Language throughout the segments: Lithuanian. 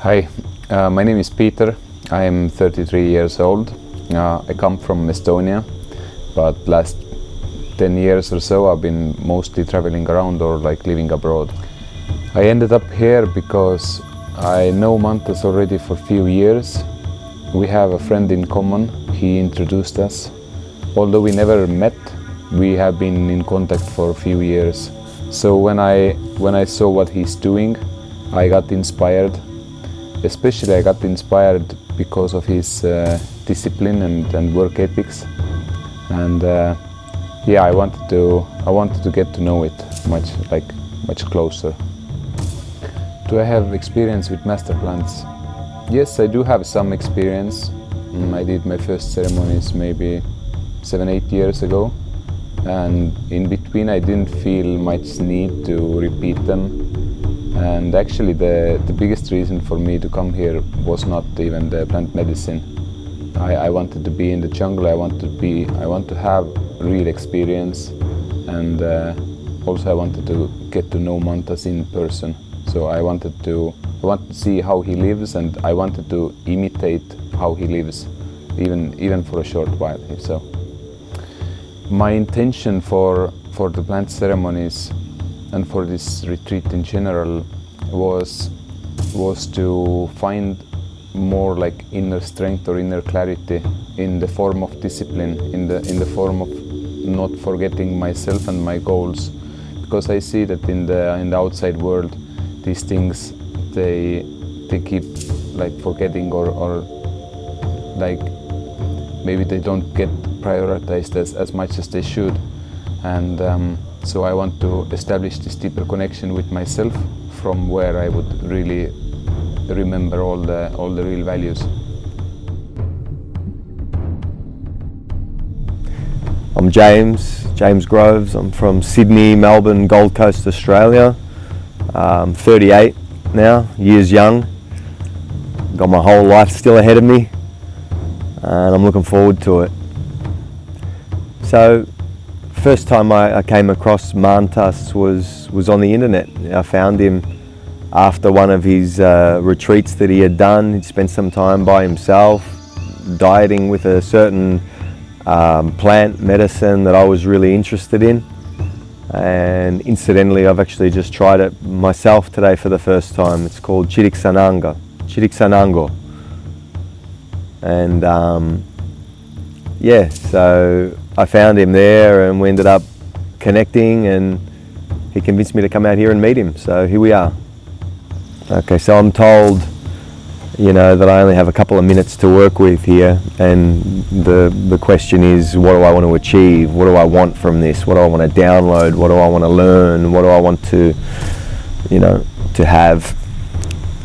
Hi, my name is Peter. I am 33 years old. I come from Estonia, but last 10 years or so I've been mostly traveling around or like living abroad. I ended up here because I know Mantas already for a few years. We have a friend in common. He introduced us. Although we never met, we have been in contact for a few years. So when I saw what he's doing, I got inspired. Especially I got inspired because of his discipline and work ethics, and yeah, I wanted to get to know it much closer. Do I have experience with master plants? Yes, I do have some experience. I did my first ceremonies maybe 7-8 years ago, and in between I didn't feel much need to repeat them. And actually the biggest reason for me to come here was not even the plant medicine. I wanted to be in the jungle. I want to have real experience, and also I wanted to get to know Mantas in person. So I wanted to see how he lives, and I wanted to imitate how he lives, even for a short while. So my intention for the plant ceremonies and for this retreat in general was to find more like inner strength or inner clarity in the form of discipline, in the form of not forgetting myself and my goals, because I see that in the outside world these things they keep like forgetting or like maybe they don't get prioritized as much as they should, and so I want to establish this deeper connection with myself, from where I would really remember all the real values. I'm James Groves. I'm from Sydney, Melbourne, Gold Coast, Australia. I'm 38 now, years young. Got my whole life still ahead of me, and I'm looking forward to it. So, first time I came across Mantas was on the internet. I found him after one of his retreats that he had done. He'd spent some time by himself, dieting with a certain plant medicine that I was really interested in. And incidentally, I've actually just tried it myself today for the first time. It's called Chiricsanango. And yeah, so I found him there and we ended up connecting, and he convinced me to come out here and meet him. So here we are. Okay, so I'm told, that I only have a couple of minutes to work with here, and the question is, what do I want to achieve? What do I want from this? What do I want to download? What do I want to learn? What do I want to, to have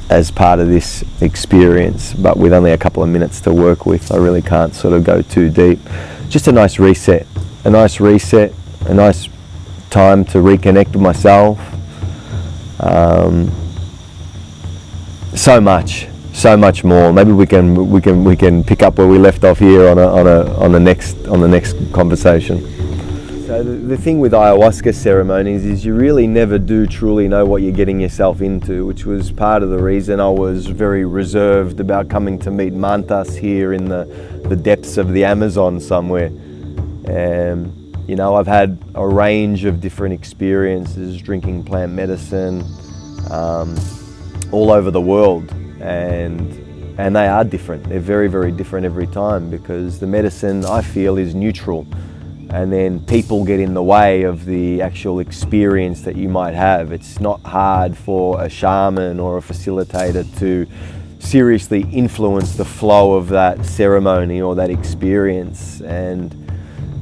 as part of this experience? But with only a couple of minutes to work with, I really can't sort of go too deep. Just a nice reset, a nice time to reconnect with myself. So much more. Maybe we can pick up where we left off here on the next conversation. So the thing with ayahuasca ceremonies is you really never do truly know what you're getting yourself into, which was part of the reason I was very reserved about coming to meet Mantas here in the depths of the Amazon somewhere. I've had a range of different experiences drinking plant medicine all over the world, and they are different. They're very, very different every time, because the medicine, I feel, is neutral, and then people get in the way of the actual experience that you might have. It's not hard for a shaman or a facilitator to seriously influence the flow of that ceremony or that experience, and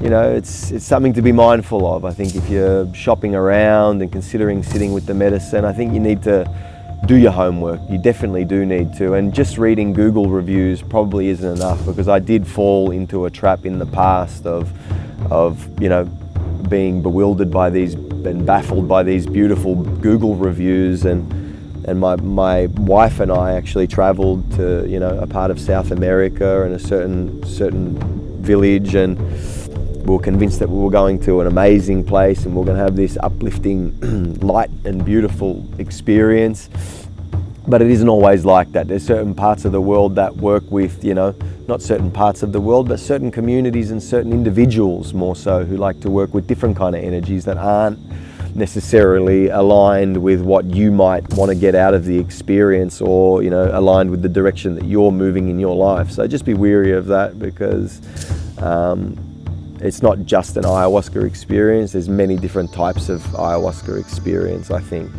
it's something to be mindful of. I think if you're shopping around and considering sitting with the medicine, I think you need to do your homework. You definitely do need to, and just reading Google reviews probably isn't enough, because I did fall into a trap in the past of being bewildered by these and baffled by these beautiful Google reviews, and my wife and I actually traveled to a part of South America and a certain village, and we were convinced that we were going to an amazing place and we were going to have this uplifting, light and beautiful experience. But it isn't always like that. There's certain parts of the world that work with, not certain parts of the world, but certain communities and certain individuals more so who like to work with different kind of energies that aren't necessarily aligned with what you might want to get out of the experience or, aligned with the direction that you're moving in your life. So just be wary of that because it's not just an ayahuasca experience. There's many different types of ayahuasca experience, I think.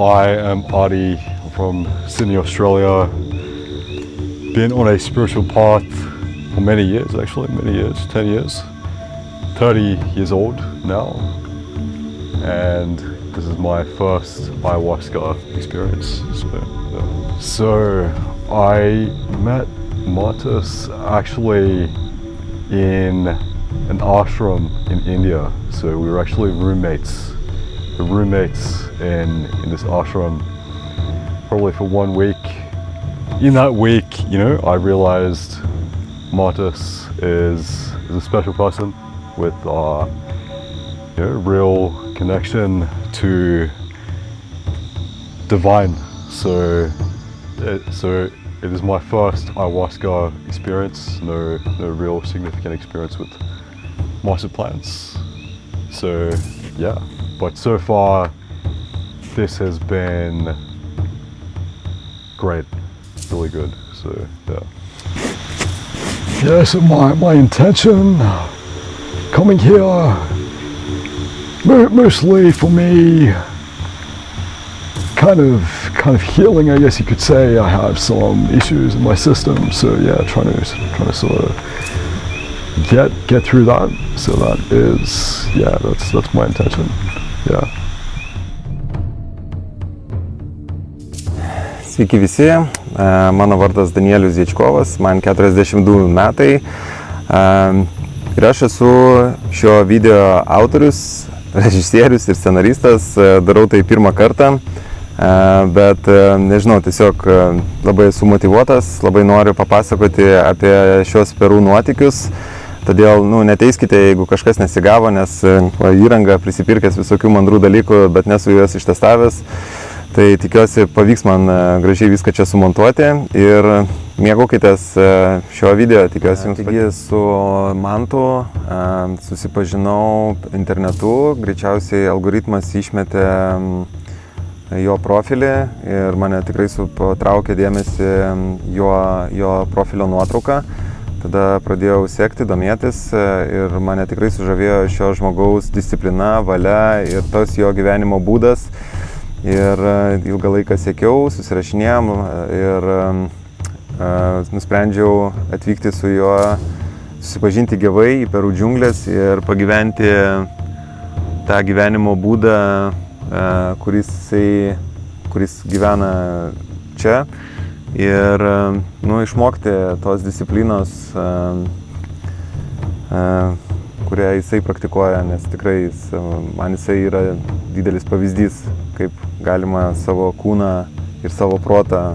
I am Adi from Sydney, Australia. Been on a spiritual path for many years, 10 years. 30 years old now. And this is my first ayahuasca experience. So I met Martis actually in an ashram in India. So we were actually roommates in this ashram probably for 1 week. In that week, I realized Martis is a special person with real connection to divine. So it is my first ayahuasca experience, no real significant experience with master plants. So yeah. But so far, this has been great, really good. So yeah. Yeah. So my intention coming here, mostly for me, kind of healing, I guess you could say. I have some issues in my system, so yeah, trying to sort of get through that. So that is, that's my intention. Yeah. Sveiki visi, mano vardas Danielius Ziečkovas, man 42 metai ir aš esu šio video autorius, režisierius ir scenaristas, darau tai pirmą kartą, bet nežinau, tiesiog labai esu motyvuotas, labai noriu papasakoti apie šios Peru nuotykius. Todėl, neteiskite, jeigu kažkas nesigavo, nes įranga prisipirkęs visokių mandrų dalykų, bet nesu juos ištestavęs. Tai tikiuosi pavyks man gražiai viską čia sumontuoti ir mėgaukitės šio video, tikiuosi jums. Taigi su Mantu susipažinau internetu, greičiausiai algoritmas išmetė jo profilį ir mane tikrai patraukė dėmesį jo profilio nuotrauką. Tada pradėjau sekti, domėtis ir mane tikrai sužavėjo šio žmogaus disciplina, valia ir tas jo gyvenimo būdas. Ir ilgą laiką sekiau, susirašinėjom ir nusprendžiau atvykti su juo, susipažinti gyvai į Peru džiunglės ir pagyventi tą gyvenimo būdą, kuris gyvena čia. Ir išmokti tos disciplinos, kurią jisai praktikuoja, nes tikrai man jisai yra didelis pavyzdys, kaip galima savo kūną ir savo protą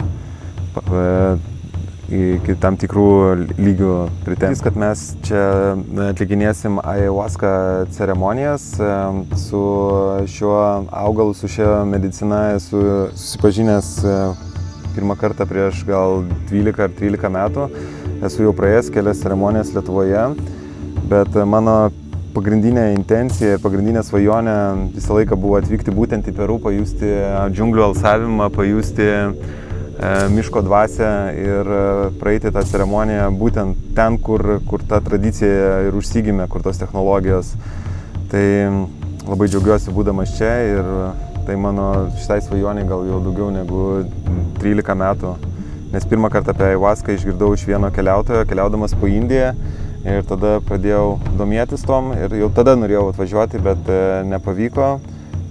iki tam tikrų lygių pritempti. Kad mes čia atlikinėsim ayahuasca ceremonijas su šiuo augalu, su šia medicina esu susipažinęs pirmą kartą prieš gal 12 ar 13 metų. Esu jau praėjęs kelias ceremonijas Lietuvoje, bet mano pagrindinė intencija ir pagrindinė svajonė visą laiką buvo atvykti būtent į Peru, pajusti džiunglių alsavimą, pajusti miško dvasią ir praeiti tą ceremoniją būtent ten, kur ta tradicija ir užsigimė, kur tos technologijos. Tai labai džiaugiuosi būdamas čia ir tai mano šitai svajoniai gal jau daugiau negu 13 metų, nes pirmą kartą apie ayahuaską išgirdau iš vieno keliautojo, keliaudamas po Indiją ir tada pradėjau domėtis tom ir jau tada norėjau atvažiuoti, bet nepavyko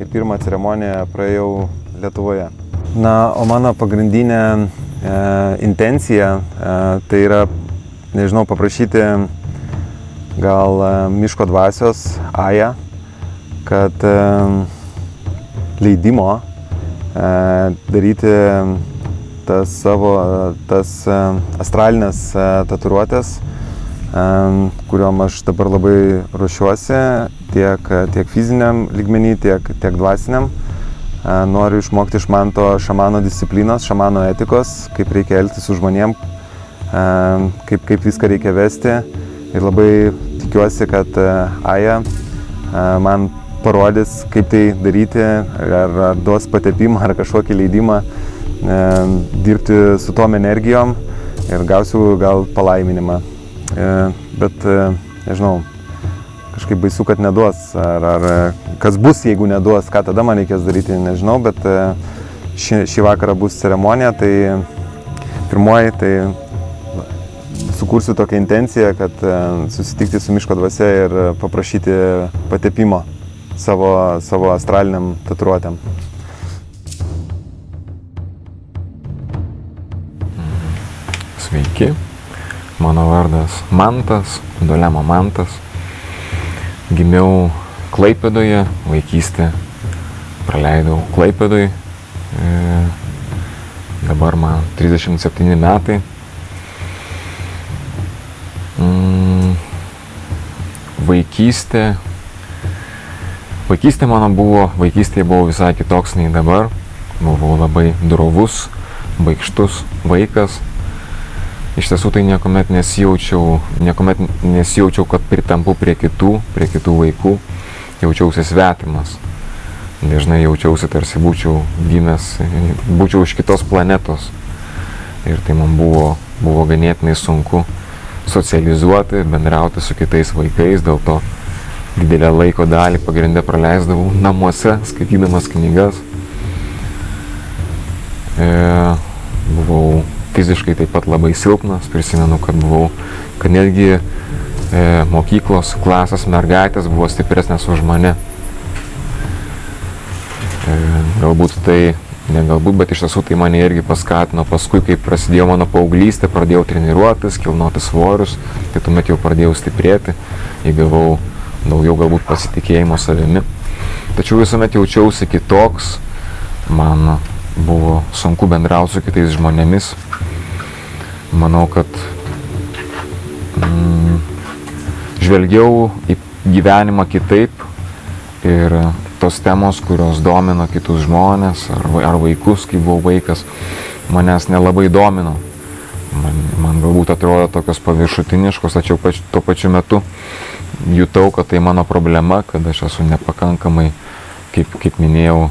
ir pirmą ceremoniją praėjau Lietuvoje. Na, o mano pagrindinė intencija tai yra, nežinau, paprašyti gal miško dvasios, Aja, kad leidimo daryti tas astralinės tatuiruotės kuriuom aš dabar labai ruošiuosi tiek fiziniam lygmenį, tiek dvasiniam. Noriu išmokti iš Manto šamano disciplinos, šamano etikos, kaip reikia elgtis su žmonėm, kaip viską reikia vesti. Ir labai tikiuosi, kad Aja man parodys, kaip tai daryti, ar duos patepimą, ar kažkokį leidimą dirbti su tom energijom ir gausiu gal palaiminimą. Bet, nežinau, kažkaip baisu, kad neduos, ar kas bus, jeigu neduos, ką tada man reikės daryti, nežinau, bet šį vakarą bus ceremonija, tai pirmoji, tai sukursiu tokią intenciją, kad susitikti su miško dvasia ir paprašyti patepimo savo astraliniam tatuiruotėm. Sveiki, mano vardas Mantas, Dolemo Mantas. Gimiau Klaipėdoje, vaikystę praleidau Klaipėdoje, dabar man 37 metai. Vaikystėje buvau visai kitoks nei dabar. Buvau labai drovus, baikštus vaikas. Iš tiesų tai niekuomet nesijaučiau, kad pritampu prie kitų vaikų. Jaučiausi svetimas. Dažnai jaučiausi, tarsi būčiau iš kitos planetos. Ir tai man buvo ganėtinai sunku socializuoti, bendrauti su kitais vaikais, dėl to didelę laiko dalį pagrinde praleisdavau namuose, skaitydamas knygas. Buvau fiziškai taip pat labai silpnas, prisimenu, kad netgi mokyklos klasės mergaitės buvo stipresnės už mane. Bet iš tiesų tai mane irgi paskatino. Paskui, kai prasidėjo mano paauglystė, pradėjau treniruotis, kilnoti svorius, tai tuomet jau pradėjau stiprėti, įgavau daugiau galbūt pasitikėjimo savimi. Tačiau visuomet jaučiausi kitoks, man buvo sunku bendrauti su kitais žmonėmis. Manau, kad žvelgiau į gyvenimą kitaip ir tos temos, kurios domino kitus žmonės ar vaikus, kai buvau vaikas, manęs nelabai domino. Man galbūt atrodo tokios paviršutiniškos, tačiau tuo pačiu metu jutau, kad tai mano problema, kad aš esu nepakankamai, kaip minėjau,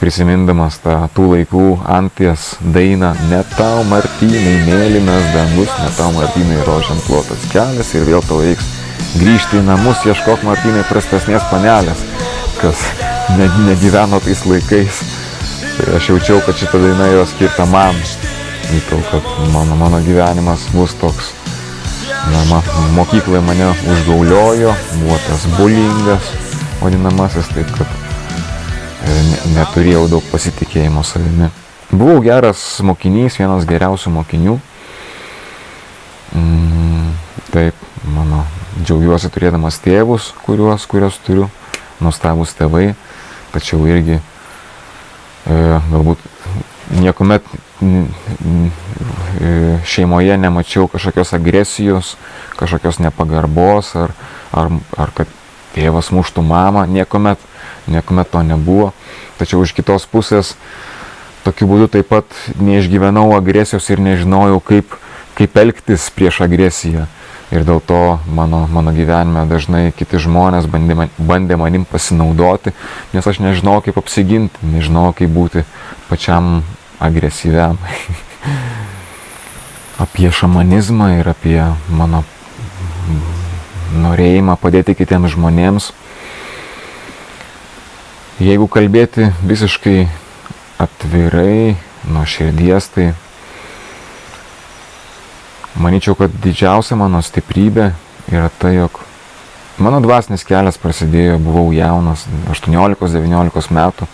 prisimindamas tų laikų Anties dainą Ne tau Martynai mėlynas dangus, ne tau Martynai rožėn plotas kelias ir vėl tau reiks grįžti į namus, ieškok Martynai prastesnės panelės, kas negyveno tais laikais. Tai aš jaučiau, kad šita daina yra skirta man. Jutau, kad mano gyvenimas bus toks. Mokykloje mane užgauliojo, buvo tas bulingas vadinamasis, taip kad neturėjau daug pasitikėjimo savimi. Buvau geras mokinys, vienas geriausių mokinių. Taip, džiaugiuosi turėdamas tėvus, kuriuos turiu, nuostabūs tėvai, tačiau irgi galbūt niekuomet šeimoje nemačiau kažkokios agresijos, kažkokios nepagarbos ar kad tėvas muštų mamą, niekuomet to nebuvo. Tačiau iš kitos pusės tokiu būdu taip pat neišgyvenau agresijos ir nežinojau, kaip elgtis prieš agresiją. Ir dėl to mano gyvenime dažnai kiti žmonės bandė manim pasinaudoti, nes aš nežinau, kaip apsiginti, nežinau, kaip būti pačiam agresyviam. Apie šamanizmą ir apie mano norėjimą padėti kitiems žmonėms. Jeigu kalbėti visiškai atvirai, nuo širdies, tai manyčiau, kad didžiausia mano stiprybė yra tai, jog mano dvasinis kelias prasidėjo, buvau jaunas, 18-19 metų.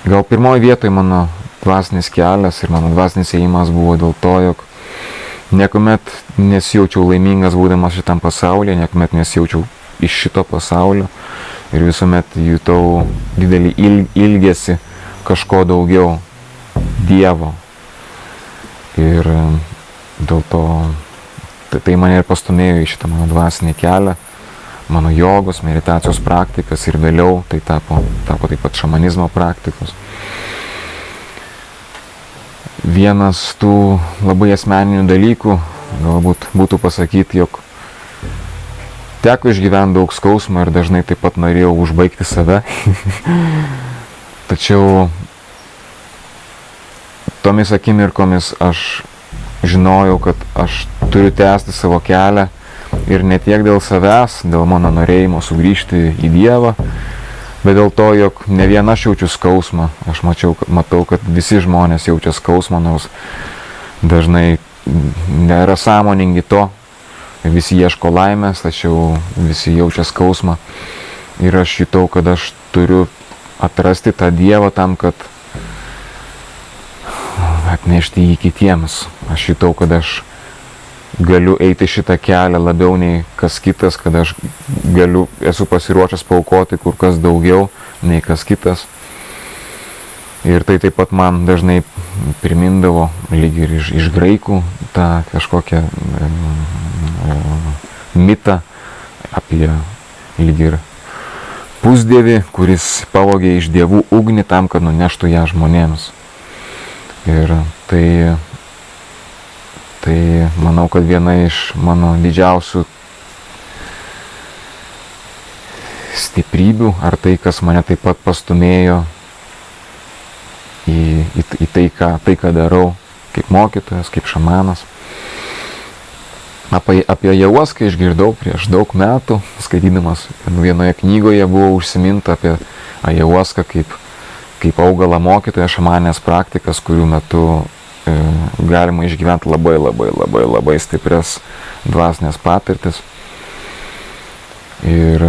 Gal pirmoji vietoje mano dvasinis kelias ir mano dvasinis ėjimas buvo dėl to, jog niekuomet nesijaučiau laimingas būdamas šitam pasaulyje, niekuomet nesijaučiau iš šito pasaulio ir visuomet jutau didelį ilgesį kažko daugiau, Dievo, Ir dėl to tai mane ir pastumėjo į šitą mano dvasinį kelią, mano jogos, meditacijos praktikas ir vėliau tai tapo taip pat šamanizmo praktikos. Vienas tų labai asmeninių dalykų galbūt būtų pasakyti, jog teko išgyventi daug skausmo ir dažnai taip pat norėjau užbaigti save. Tačiau tomis akimirkomis aš žinojau, kad aš turiu tęsti savo kelią ir ne tiek dėl savęs, dėl mano norėjimo sugrįžti į Dievą, bet dėl to, jog ne viena aš jaučiu skausmą. Aš matau, kad visi žmonės jaučia skausmą, nors dažnai nėra sąmoningi to. Visi ieško laimės, tačiau visi jaučia skausmą. Ir aš jutau, kad aš turiu atrasti tą Dievą tam, kad atnešti jį kitiems. Aš jutau, kad aš galiu eiti šitą kelią labiau nei kas kitas, kad aš esu pasiruošęs paaukoti kur kas daugiau nei kas kitas. Ir tai taip pat man dažnai primindavo, lyg ir iš graikų, tą kažkokią mitą apie lyg ir pusdievį, kuris pavogė iš dievų ugnį tam, kad nuneštų ją žmonėms. Ir tai manau, kad viena iš mano didžiausių stiprybių, ar tai, kas mane taip pat pastumėjo į tai, ką darau kaip mokytojas, kaip šamanas. Apie ajahuaską išgirdau prieš daug metų, skaitydamas vienoje knygoje buvo užsiminta apie ajahuaską kaip augalą mokytoją, šamanės praktikas, kurių metu galima išgyventi labai stiprias dvasinės patirtis. Ir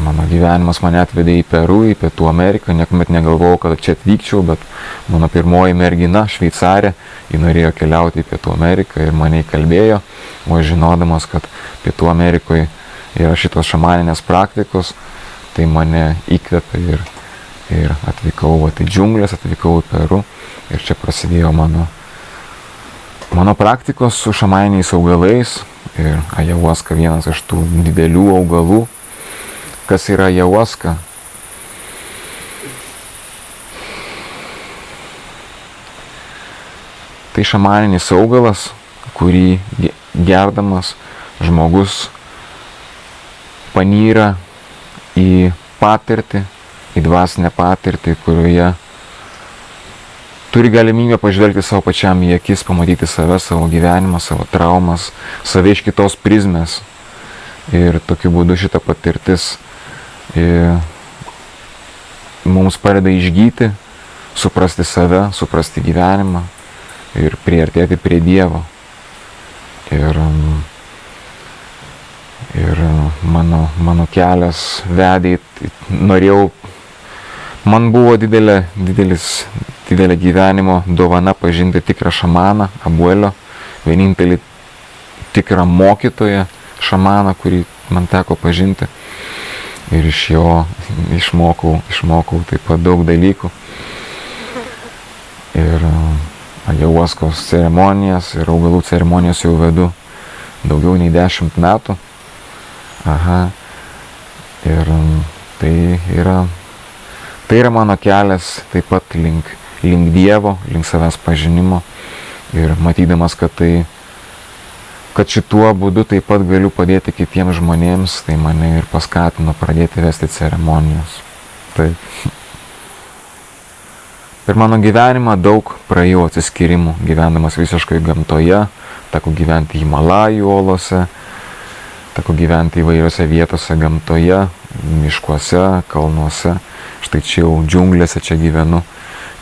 mano gyvenimas mane atvedė į Peru, į Pietų Ameriką, niekuomet negalvojau, kad čia atvykčiau, bet mano pirmoji mergina, šveicarė, ji norėjo keliauti į Pietų Ameriką ir mane įkalbėjo, o žinodamas, kad Pietų Amerikoje yra šitos šamaninės praktikos, tai mane įkvėpė ir atvykau į džiunglės, atvykau į Peru ir čia prasidėjo mano praktikos su šamaniniais augalais ir ajahuaska vienas iš tų didelių augalų. Kas yra ajahuaska? Tai šamaninis augalas, kurį gerdamas žmogus panyra į patirtį, į dvasinę patirtį, kurioje turi galimybę pažvelgti savo pačiam į akis, pamatyti save, savo gyvenimą, savo traumas, save iš kitos prizmės. Ir tokiu būdu šita patirtis mums padeda išgyti, suprasti save, suprasti gyvenimą ir priartėti prie Dievo. Ir mano kelias vedė, man buvo didelė gyvenimo dovana pažinti tikrą šamaną, abuelio, vienintelį tikrą mokytoją šamaną, kurį man teko pažinti. Ir iš jo išmokau taip pat daug dalykų. Ir ajahuaskos ceremonijas ir augalų ceremonijas jau vedu daugiau nei 10 metų. Ir tai yra mano kelias taip pat link Dievo, link savęs pažinimo. Ir matydamas, kad šituo būdu taip pat galiu padėti kitiems žmonėms, tai mane ir paskatino pradėti vesti ceremonijas. Taip. Per mano gyvenimą daug praėjau atsiskyrimų, gyvendamas visiškai gamtoje, teko gyventi Himalajų olose, teko gyventi įvairiose vietose gamtoje, miškuose, kalnuose. Štai čia jau džiunglėse čia gyvenu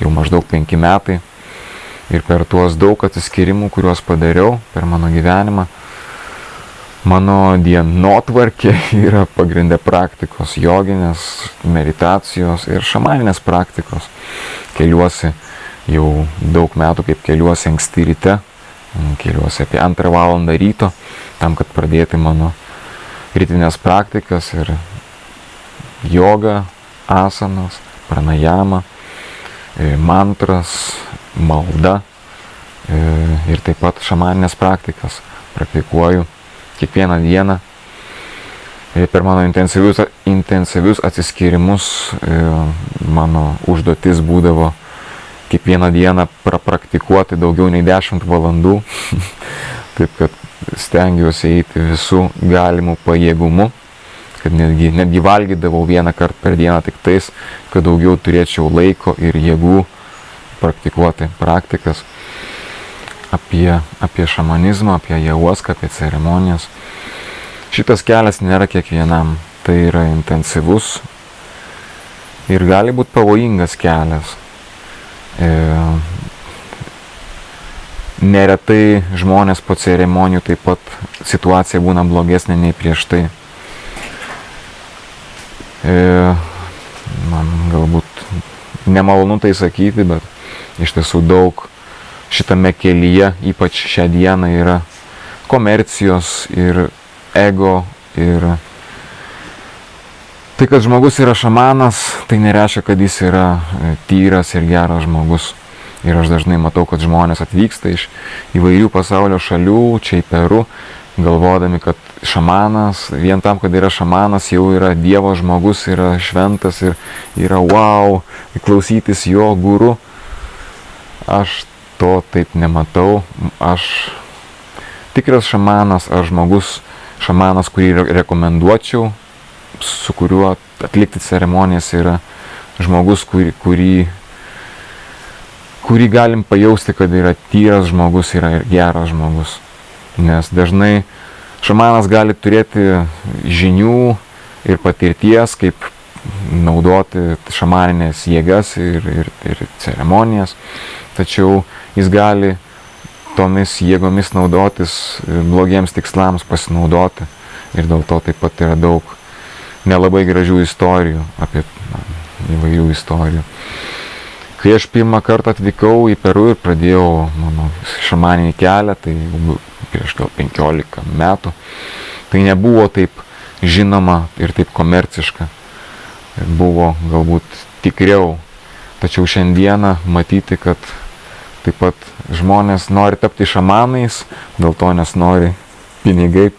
jau maždaug 5 metai. Ir per tuos daug atsiskyrimų, kuriuos padariau per mano gyvenimą, mano dienotvarkė yra pagrindė praktikos, joginės, meditacijos ir šamaninės praktikos. Keliuosi jau daug metų, kaip keliuosi anksti ryte, keliuosi apie 2 valandą ryto, tam, kad pradėti mano rytinės praktikas ir joga, asanas, pranajama, mantras, malda ir taip pat šamaninės praktikas praktikuoju kiekvieną dieną. Per mano intensyvius atsiskyrimus mano užduotis būdavo kiekvieną dieną praktikuoti daugiau nei 10 valandų, taip kad stengiuosi eiti visų galimų pajėgumų, kad netgi valgydavau vieną kartą per dieną tik tais, kad daugiau turėčiau laiko ir jėgų praktikuoti praktikas apie šamanizmą, apie ayahuaską, apie ceremonijas. Šitas kelias nėra kiekvienam, tai yra intensyvus ir gali būti pavojingas kelias. Neretai žmonės po ceremonijų taip pat situacija būna blogesnė nei prieš tai. Man galbūt nemalonu tai sakyti, bet iš tiesų daug šitame kelyje, ypač šią dieną, yra komercijos ir ego ir tai, kad žmogus yra šamanas, tai nereiškia, kad jis yra tyras ir geras žmogus. Ir aš dažnai matau, kad žmonės atvyksta iš įvairių pasaulio šalių, čia į Peru, galvodami, kad šamanas, vien tam, kad yra šamanas, jau yra Dievo žmogus, yra šventas ir yra wow, klausytis jo guru. Aš to taip nematau. Aš tikras šamanas ar šamanas, kurį rekomenduočiau, su kuriuo atlikti ceremonijas, yra žmogus, kurį galim pajausti, kad yra tyras žmogus, yra ir geras žmogus. Nes dažnai šamanas gali turėti žinių ir patirties, kaip naudoti šamaninės jėgas ir ceremonijas, tačiau jis gali tomis jėgomis naudotis blogiems tikslams pasinaudoti. Ir dėl to taip pat yra daug nelabai gražių istorijų, apie įvairių istorijų. Kai aš pirmą kartą atvykau į Peru ir pradėjau mano šamaninį kelią, tai prieš gal 15 metų, tai nebuvo taip žinoma ir taip komerciška. Buvo galbūt tikriau. Tačiau šiandieną matyti, kad taip pat žmonės nori tapti šamanais, dėl to nes nori pinigai.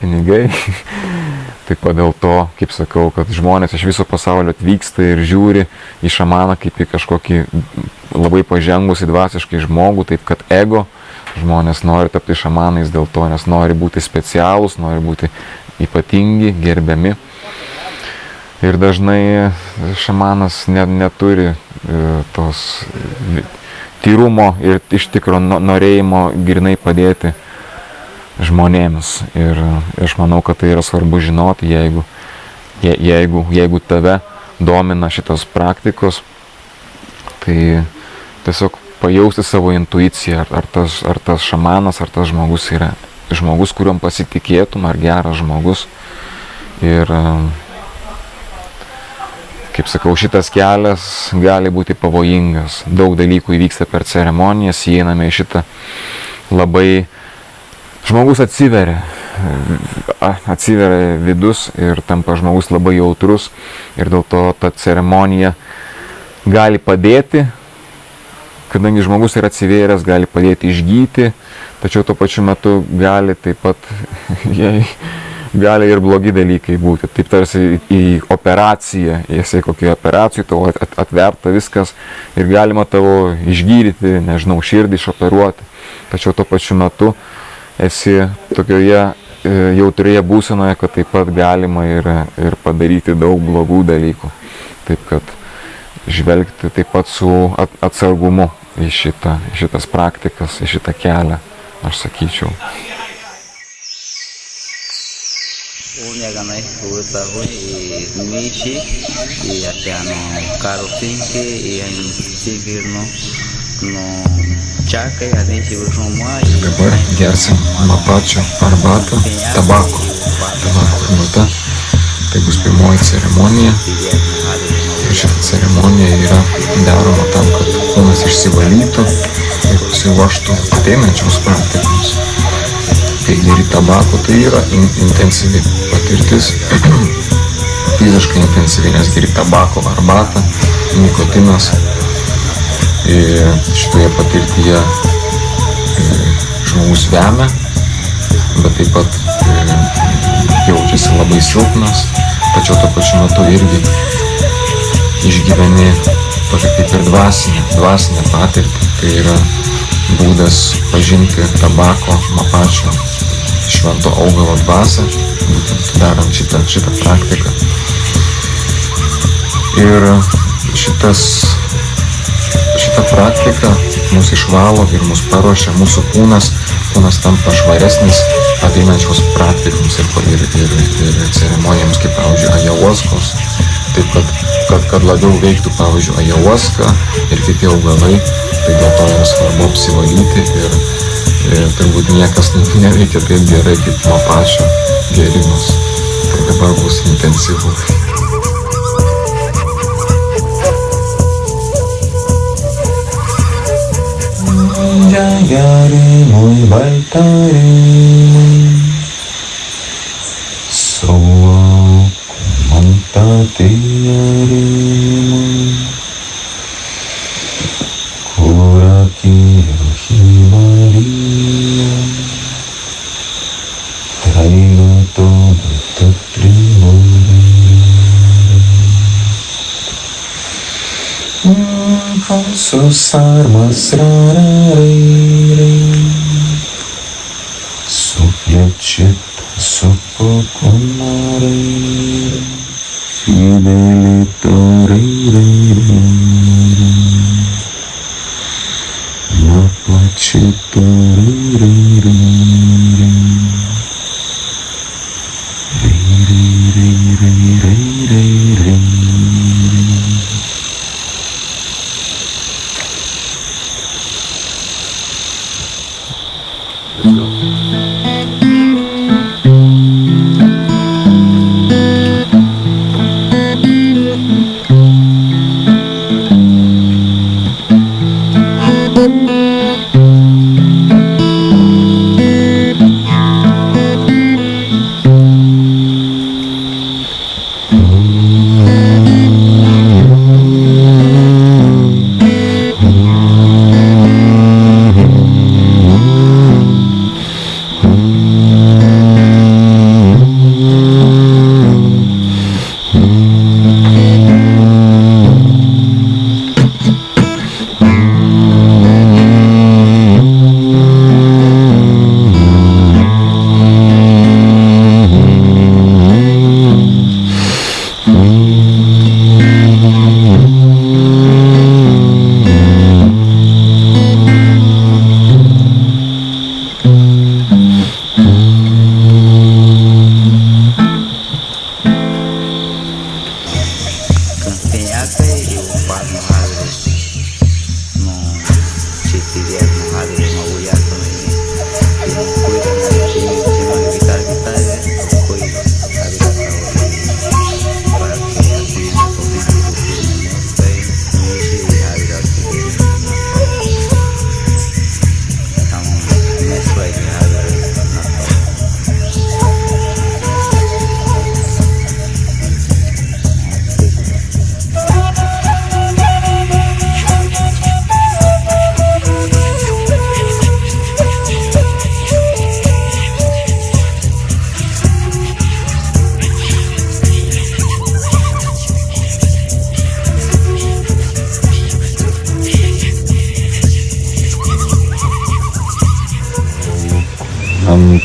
Taip pat dėl to, kaip sakau, kad žmonės iš viso pasaulio atvyksta ir žiūri į šamaną kaip į kažkokį labai pažengusį dvasiškai žmogų, taip kad ego. Žmonės nori tapti šamanais dėl to, nes nori būti specialūs, nori būti ypatingi, gerbiami. Ir dažnai šamanas neturi tos tyrumo ir iš tikro norėjimo grinai padėti žmonėms. Ir aš manau, kad tai yra svarbu žinoti, jeigu tave domina šitos praktikos, tai tiesiog pajausti savo intuiciją, ar tas šamanas, ar tas žmogus yra žmogus, kuriuom pasitikėtum, ar geras žmogus. Ir kaip sakau, šitas kelias gali būti pavojingas. Daug dalykų įvyksta per ceremonijas, įeiname į šitą labai... Žmogus atsiveria vidus ir tampa žmogus labai jautrus ir dėl to ta ceremonija gali padėti, kadangi žmogus yra atsivėręs, gali padėti išgyti, tačiau tuo pačiu metu gali taip pat gali ir blogi dalykai būti. Taip tarsi į operaciją, jei kokioje operacijoje tavo atverta viskas ir galima tavo išgydyti, nežinau, širdį išoperuoti, tačiau tuo pačiu metu esi tokioje jautrioje būsenoje, kad taip pat galima ir padaryti daug blogų dalykų. Taip kad žvelgti taip pat su atsargumu į šitas praktikas, į šitą kelią, aš sakyčiau. Unia ganai kuta hui michi y ateano karotinke y sigirno no čakai adėti užuomą. Dabar gersim mapačio arbatą, tabako arbata. Tai bus pirmoji ceremonija. Ir šita ceremonija yra daroma tam, kad kūnas išsivalytų ir pasiruoštų ateinančioms praktikoms. Kai geri tabako, tai yra intensyvi patirtis, fiziškai intensyvi, nes geri tabako arbatą, nikotinas. Ir šitoje patirtyje žmogus vemia, bet taip pat jaučiasi labai silpnas, tačiau tuo pačiu metu irgi išgyveni tokią kaip ir dvasinę patirtį. Tai yra būdas pažinti tabako mapačio švento augalo dvasią, būtent darant šitą praktiką. Ir šita praktika mus išvalo ir mus paruošia, mūsų kūnas tampa švaresnis ateinančios praktikoms ir ceremonijoms, kaip pavyzdžiui ayahuaskos. Taip kad labiau veiktų pavyzdžiui ayahuaska ir kiti augalai, tai dėl to yra svarbu apsivalyti ir turbūt niekas neveikia taip gerai kaip mapačio gėrimas. Tai dabar bus intensyvu. Jayari muy baltari Soa mantati yari Kuraki yohibari Traigo todo tu triburi Con sus armas su flechita, su poconare, fidelito, maplachito,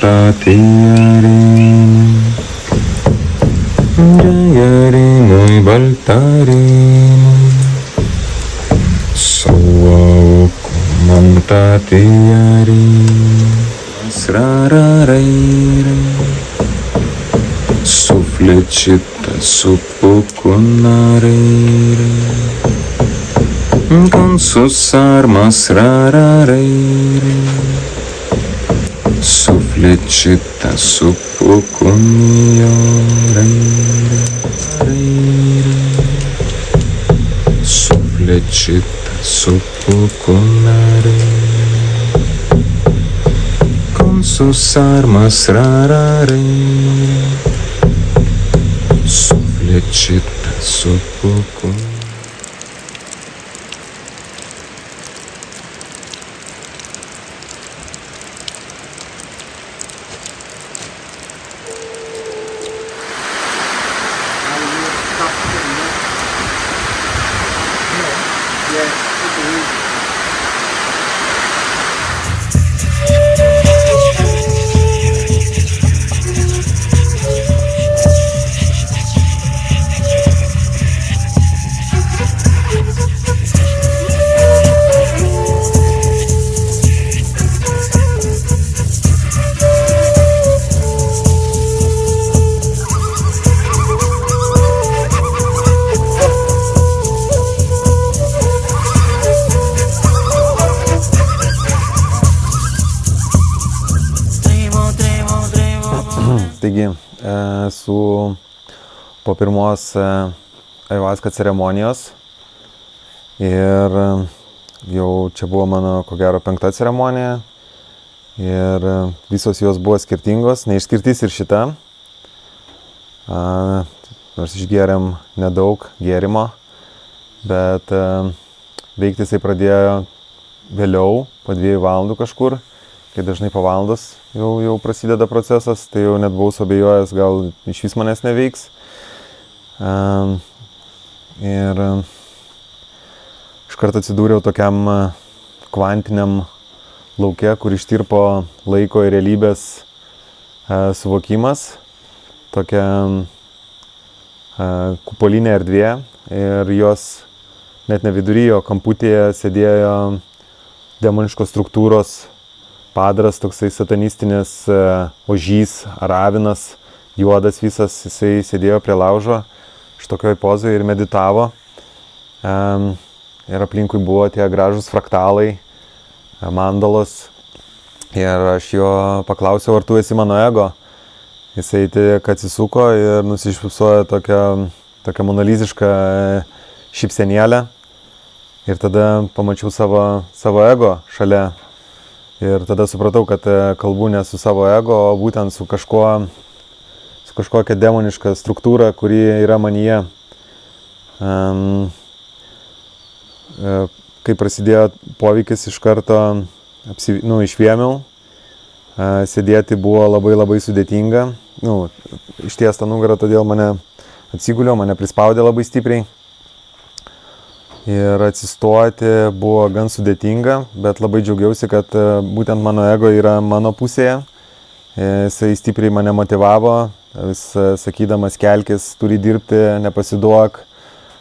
Tatiari Jayari muy baltari Soa mantatiari Srararai Su flechita su poconare Con sus armas su flechita, su poconare, su flechita, su poconare, con sus armas su flechita, su poconare. irgi po pirmos ayahuasca ceremonijos ir jau čia buvo mano, ko gero, 5. ceremonija ir visos jos buvo skirtingos, neišskirtis ir šita, nors išgėrėm nedaug gėrimo, bet veikti jisai pradėjo vėliau, po 2 valandų kažkur, kai dažnai po valandos jau prasideda procesas, tai jau net buvau suabejojęs, gal iš vis manęs neveiks. Ir iš karto atsidūriau tokiam kvantiniam lauke, kur ištirpo laiko ir realybės suvokimas, tokia kupolinė erdvė ir jos net ne viduryje, o kamputyje sėdėjo demoniškos struktūros padras, toksai satanistinis ožys, aravinas, juodas visas, jisai sėdėjo prie laužo šitokioj pozoje ir meditavo. Ir aplinkui buvo tie gražūs fraktalai, mandalos. Ir aš jo paklausiau, ar tu esi mano ego. Jisai tik atsisuko ir nusišypsojo tokią monalizišką šypsenėlę. Ir tada pamačiau savo ego šalia. Ir tada supratau, kad kalbu ne su savo ego, o būtent su kažkokia demoniška struktūra, kuri yra manyje. Kai prasidėjo poveikis, iš karto išvėmiau. Sėdėti buvo labai sudėtinga. Ištiesta nugarą, todėl mane atsiguliau, mane prispaudė labai stipriai. Ir atsistoti buvo gan sudėtinga, bet labai džiaugiausi, kad būtent mano ego yra mano pusėje. Jisai stipriai mane motyvavo, vis sakydamas, kelkis, turi dirbti, nepasiduok,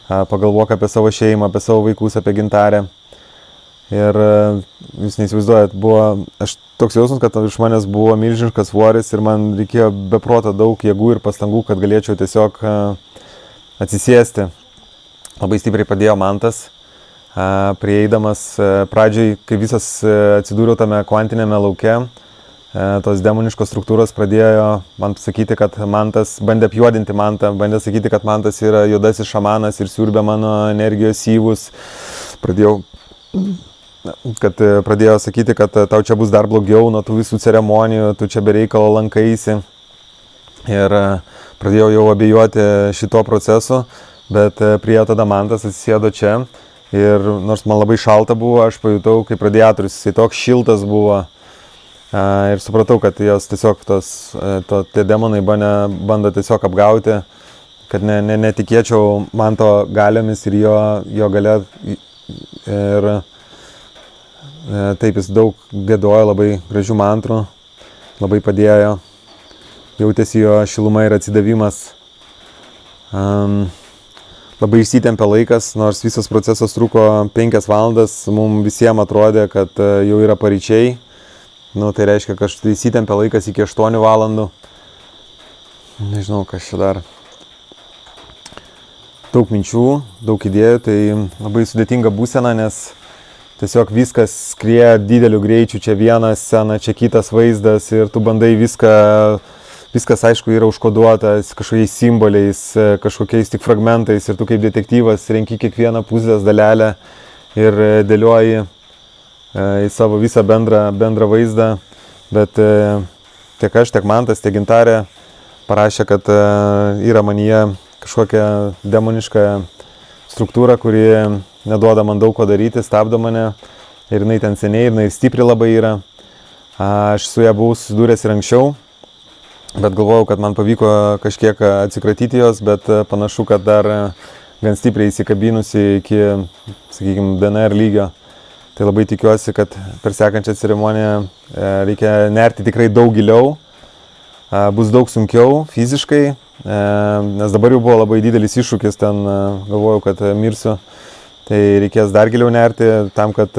pagalvok apie savo šeimą, apie savo vaikus, apie Gintarę. Ir jūs neįsivaizduojat, aš toks jausmas, kad iš manęs buvo milžiniškas svoris ir man reikėjo beproto daug jėgų ir pastangų, kad galėčiau tiesiog atsisėsti. Labai stipriai padėjo Mantas, prieidamas pradžiai, kai visas atsidūriau tame kvantinėme lauke, tos demoniškos struktūros pradėjo man sakyti, kad Mantas, bandė apjuodinti Mantą, bandė sakyti, kad Mantas yra juodasis šamanas ir siurbė mano energijos syvus. Pradėjo sakyti, kad tau čia bus dar blogiau nuo tų visų ceremonijų, tu čia be reikalo lankaisi. Ir pradėjau jau abejoti šito procesu. Bet priėjo tada Mantas, atsisėdo čia ir nors man labai šalta buvo, aš pajutau kaip radiatorius, jisai toks šiltas buvo ir supratau, kad jos tiesiog tie demonai bando tiesiog apgauti, kad netikėčiau Manto galiomis ir jo galia. Ir taip, jis daug giedojo, labai gražių mantrų, labai padėjo, jautėsi jo šiluma ir atsidavimas. Labai išsitempė laikas, nors visas procesas truko 5 valandas, mums visiems atrodė, kad jau yra paryčiai. Tai reiškia, kad išsitempė laikas iki 8 valandų. Nežinau, kas čia dar. Daug minčių, daug idėjų, tai labai sudėtinga būsena, nes tiesiog viskas skrieja dideliu greičiu, čia viena scena, čia kitas vaizdas ir tu bandai Viskas, aišku, yra užkoduotas kažkokiais simboliais, kažkokiais tik fragmentais ir tu kaip detektyvas renki kiekvieną puzlės dalelę ir dėlioji į savo visą bendrą vaizdą. Bet tiek aš, tiek Mantas, tiek Gintarė parašė, kad yra manyje kažkokia demoniška struktūra, kuri neduoda man daug ko daryti, stabdo mane ir jinai ten seniai, jinai stipri labai yra. Aš su ją buvau susidūręs ir anksčiau. Bet galvojau, kad man pavyko kažkiek atsikratyti jos, bet panašu, kad dar gan stipriai įsikabinusi iki, sakykime, DNR lygio. Tai labai tikiuosi, kad per sekančią ceremoniją reikia nerti tikrai daug giliau, bus daug sunkiau fiziškai, nes dabar jau buvo labai didelis iššūkis, ten galvojau, kad mirsiu. Tai reikės dar giliau nerti tam, kad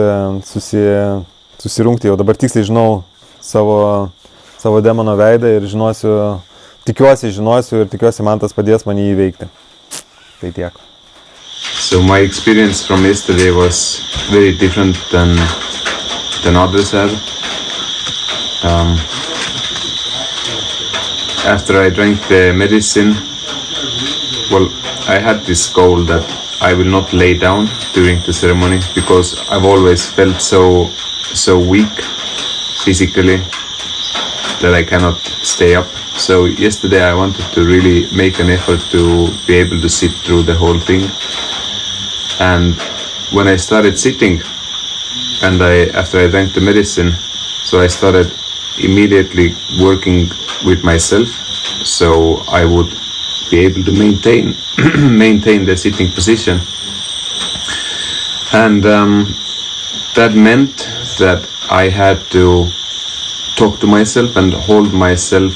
susirungti. Jau dabar tiksliai žinau savo demono veidą ir tikiuosi ir tikiuosi Mantas padės man jį įveikti. Tai tiek. So my experience from yesterday was very different than others have. after I drank the medicine, well, I had this goal that I will not lay down during the ceremony because I've always felt so weak physically that I cannot stay up. So yesterday I wanted to really make an effort to be able to sit through the whole thing. And when I started sitting, and after I drank the medicine, so I started immediately working with myself, so I would be able to maintain maintain the sitting position. And that meant that I had to talk to myself and hold myself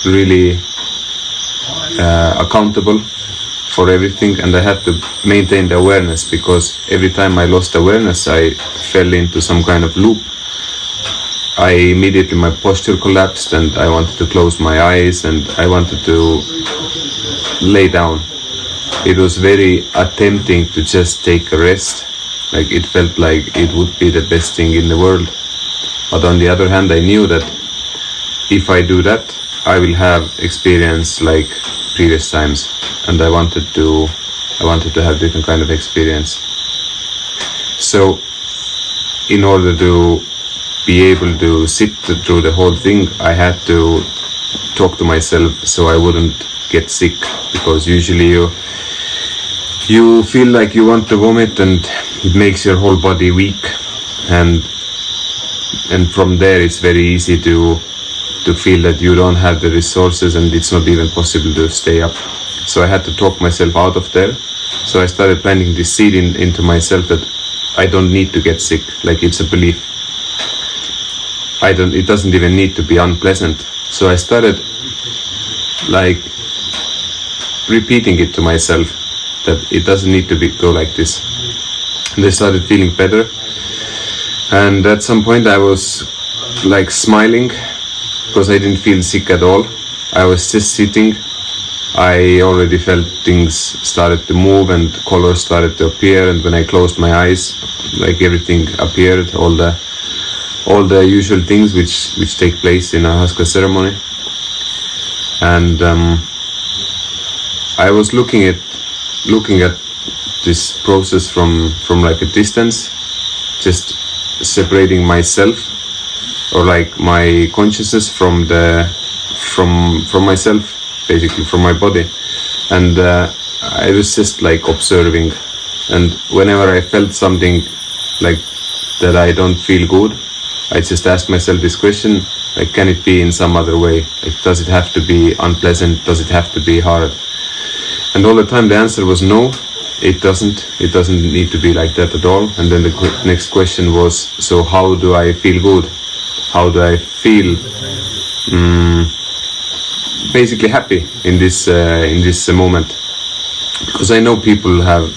really accountable for everything, and I had to maintain the awareness, because every time I lost awareness I fell into some kind of loop. Immediately my posture collapsed and I wanted to close my eyes and I wanted to lay down. It was very tempting to just take a rest, like it felt like it would be the best thing in the world. But on the other hand, I knew that if I do that, I will have experience like previous times, and I wanted to have different kind of experience. So in order to be able to sit through the whole thing, I had to talk to myself so I wouldn't get sick, because usually you feel like you want to vomit and it makes your whole body weak, and from there it's very easy to feel that you don't have the resources and it's not even possible to stay up. So I had to talk myself out of there. So I started planting this seed into myself that I don't need to get sick, like it's a belief. It doesn't even need to be unpleasant. So I started like repeating it to myself that it doesn't need to go like this. And I started feeling better. And at some point I was like smiling because I didn't feel sick at all. I was just sitting. I already felt things started to move and colors started to appear, and when I closed my eyes, like everything appeared, all the usual things which take place in a Haska ceremony. And I was looking at this process from like a distance, just separating myself, or like my consciousness from myself, basically from my body. And I was just like observing, and whenever I felt something like that I don't feel good, I just asked myself this question, like, can it be in some other way? Like, does it have to be unpleasant? Does it have to be hard? And all the time the answer was no, it doesn't. It doesn't need to be like that at all. And then the next question was, so how do I feel good? How do I feel basically happy in this moment? Because I know people have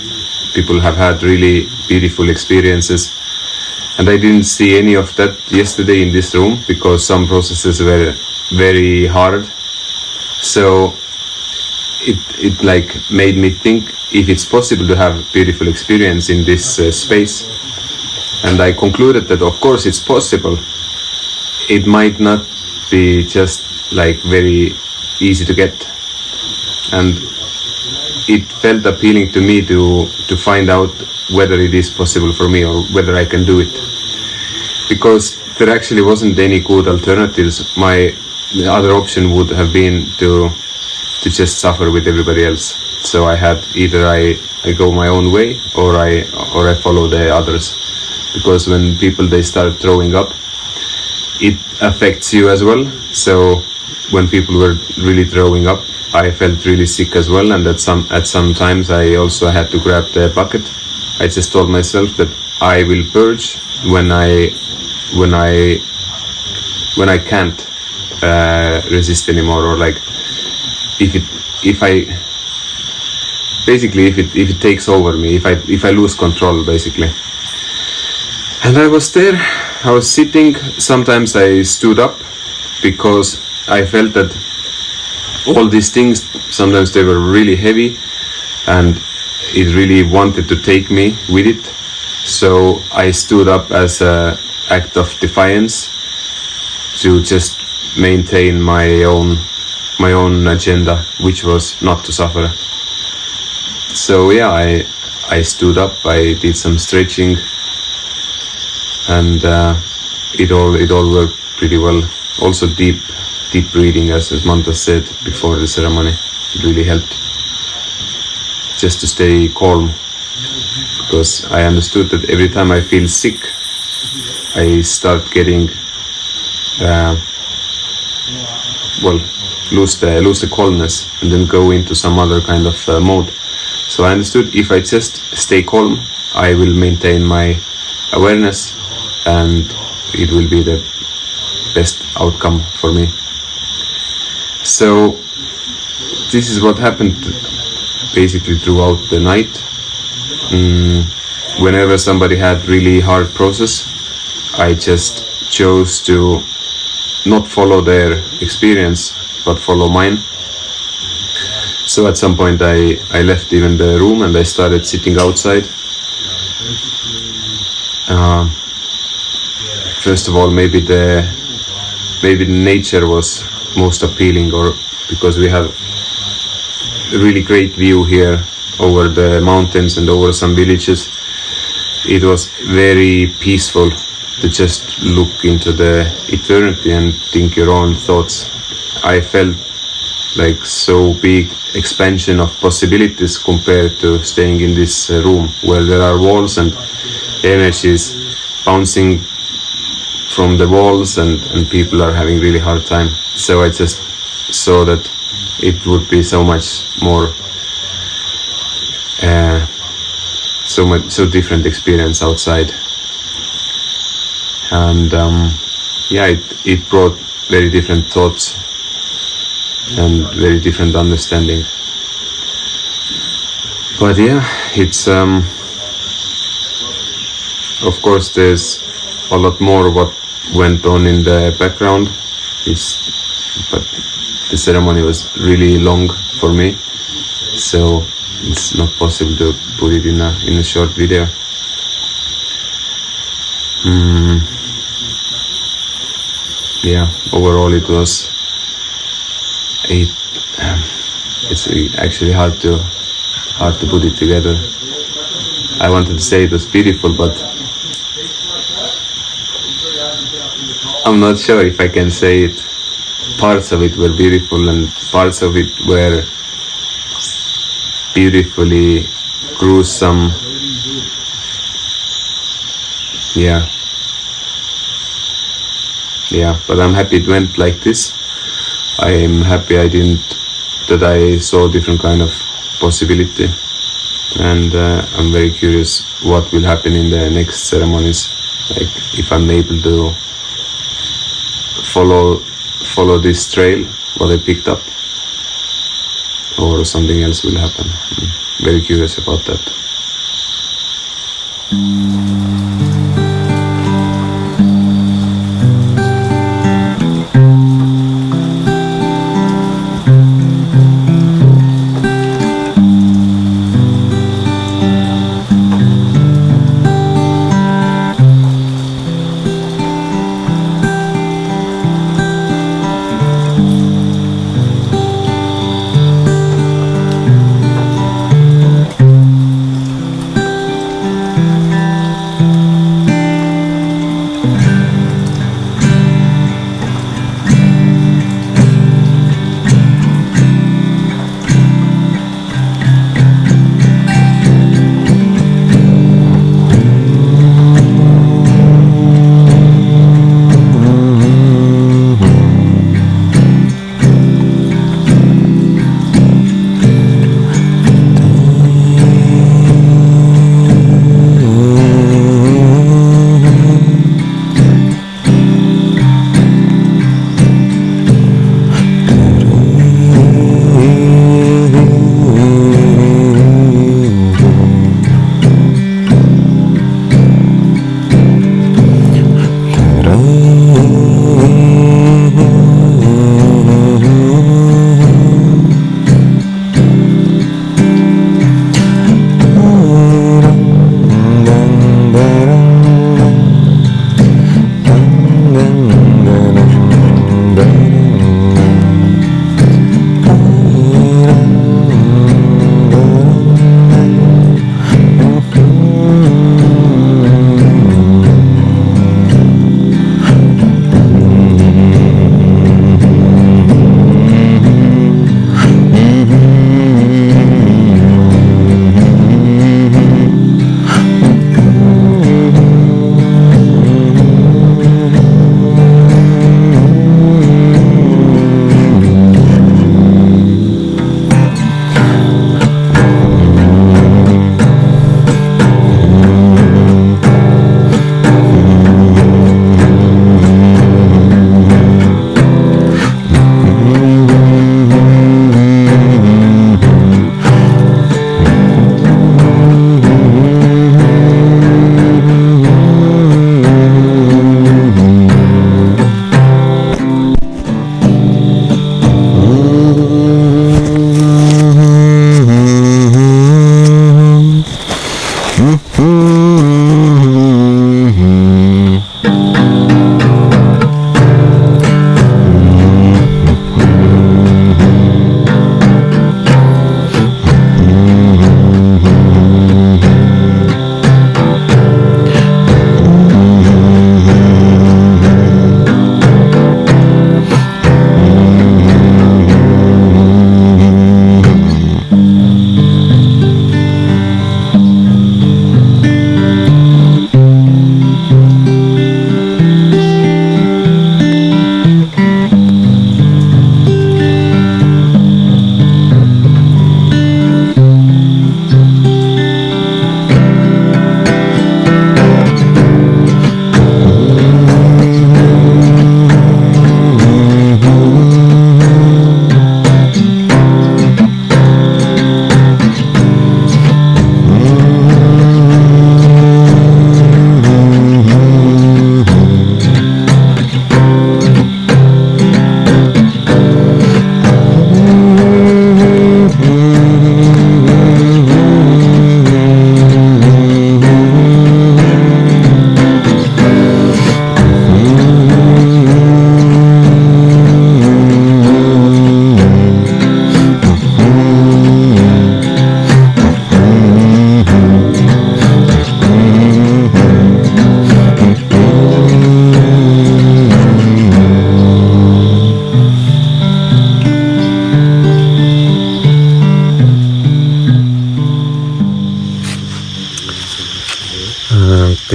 had really beautiful experiences, and I didn't see any of that yesterday in this room because some processes were very hard. So it like made me think if it's possible to have beautiful experience in this space. And I concluded that of course it's possible. It might not be just like very easy to get, and it felt appealing to me to find out whether it is possible for me or whether I can do it, because there actually wasn't any good alternatives. The other option would have been to just suffer with everybody else. So I had either I go my own way or I follow the others, because when people they start throwing up, it affects you as well. So when people were really throwing up, I felt really sick as well, and at some times I also had to grab the bucket. I just told myself that I will purge when I can't resist anymore, or like if it takes over me, if I lose control, basically. And I was there, I was sitting. Sometimes I stood up because I felt that all these things, sometimes they were really heavy and it really wanted to take me with it. So I stood up as an act of defiance to just maintain my own my own agenda, which was not to suffer. So yeah, I stood up, I did some stretching, and it all worked pretty well. Also deep breathing, as Mantas said before the ceremony, it really helped just to stay calm, because I understood that every time I feel sick, I start getting lose the calmness and then go into some other kind of mode. So I understood if I just stay calm, I will maintain my awareness and it will be the best outcome for me. So this is what happened basically throughout the night. Whenever somebody had really hard process, I just chose to not follow their experience but follow mine. So at some point I left even the room and I started sitting outside. First of all, maybe the nature was most appealing, or because we have a really great view here over the mountains and over some villages. It was very peaceful to just look into the eternity and think your own thoughts. I felt like so big expansion of possibilities compared to staying in this room where there are walls and energies bouncing from the walls and people are having really hard time. So I just saw that it would be so much more so different experience outside. And it brought very different thoughts and very different understanding. But yeah, it's of course there's a lot more what went on in the background. But the ceremony was really long for me, so it's not possible to put it in a short video. Yeah, overall it was it's actually hard to put it together. I wanted to say it was beautiful, but I'm not sure if I can say it. Parts of it were beautiful and parts of it were beautifully gruesome. Yeah, but I'm happy it went like this. I'm happy that I saw different kind of possibility, and I'm very curious what will happen in the next ceremonies, like if I'm able to follow this trail, what I picked up, or something else will happen. I'm very curious about that.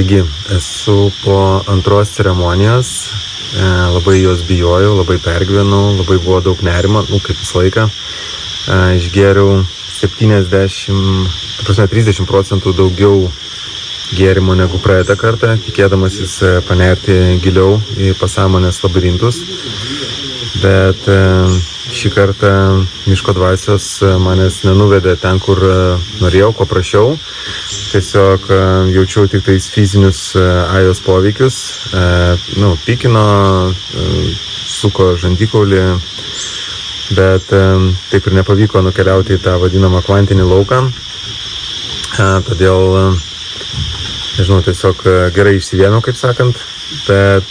Taigi, esu po antros ceremonijos, labai jos bijojau, labai pergyvenau, labai buvo daug nerimo, kaip visą laiką. Išgėriau 30% daugiau gėrimo negu praeitą kartą, tikėdamasis panerti giliau į pasąmonės labirintus. Bet šį kartą miško dvasios manęs nenuvedė ten, kur norėjau, ko prašiau. Tiesiog jaučiau tik tais fizinius ajos poveikius. Pykino, suko žandikaulį, bet taip ir nepavyko nukeliauti į tą vadinamą kvantinį lauką. Todėl, nežinau, tiesiog gerai išsivėmiau, kaip sakant, bet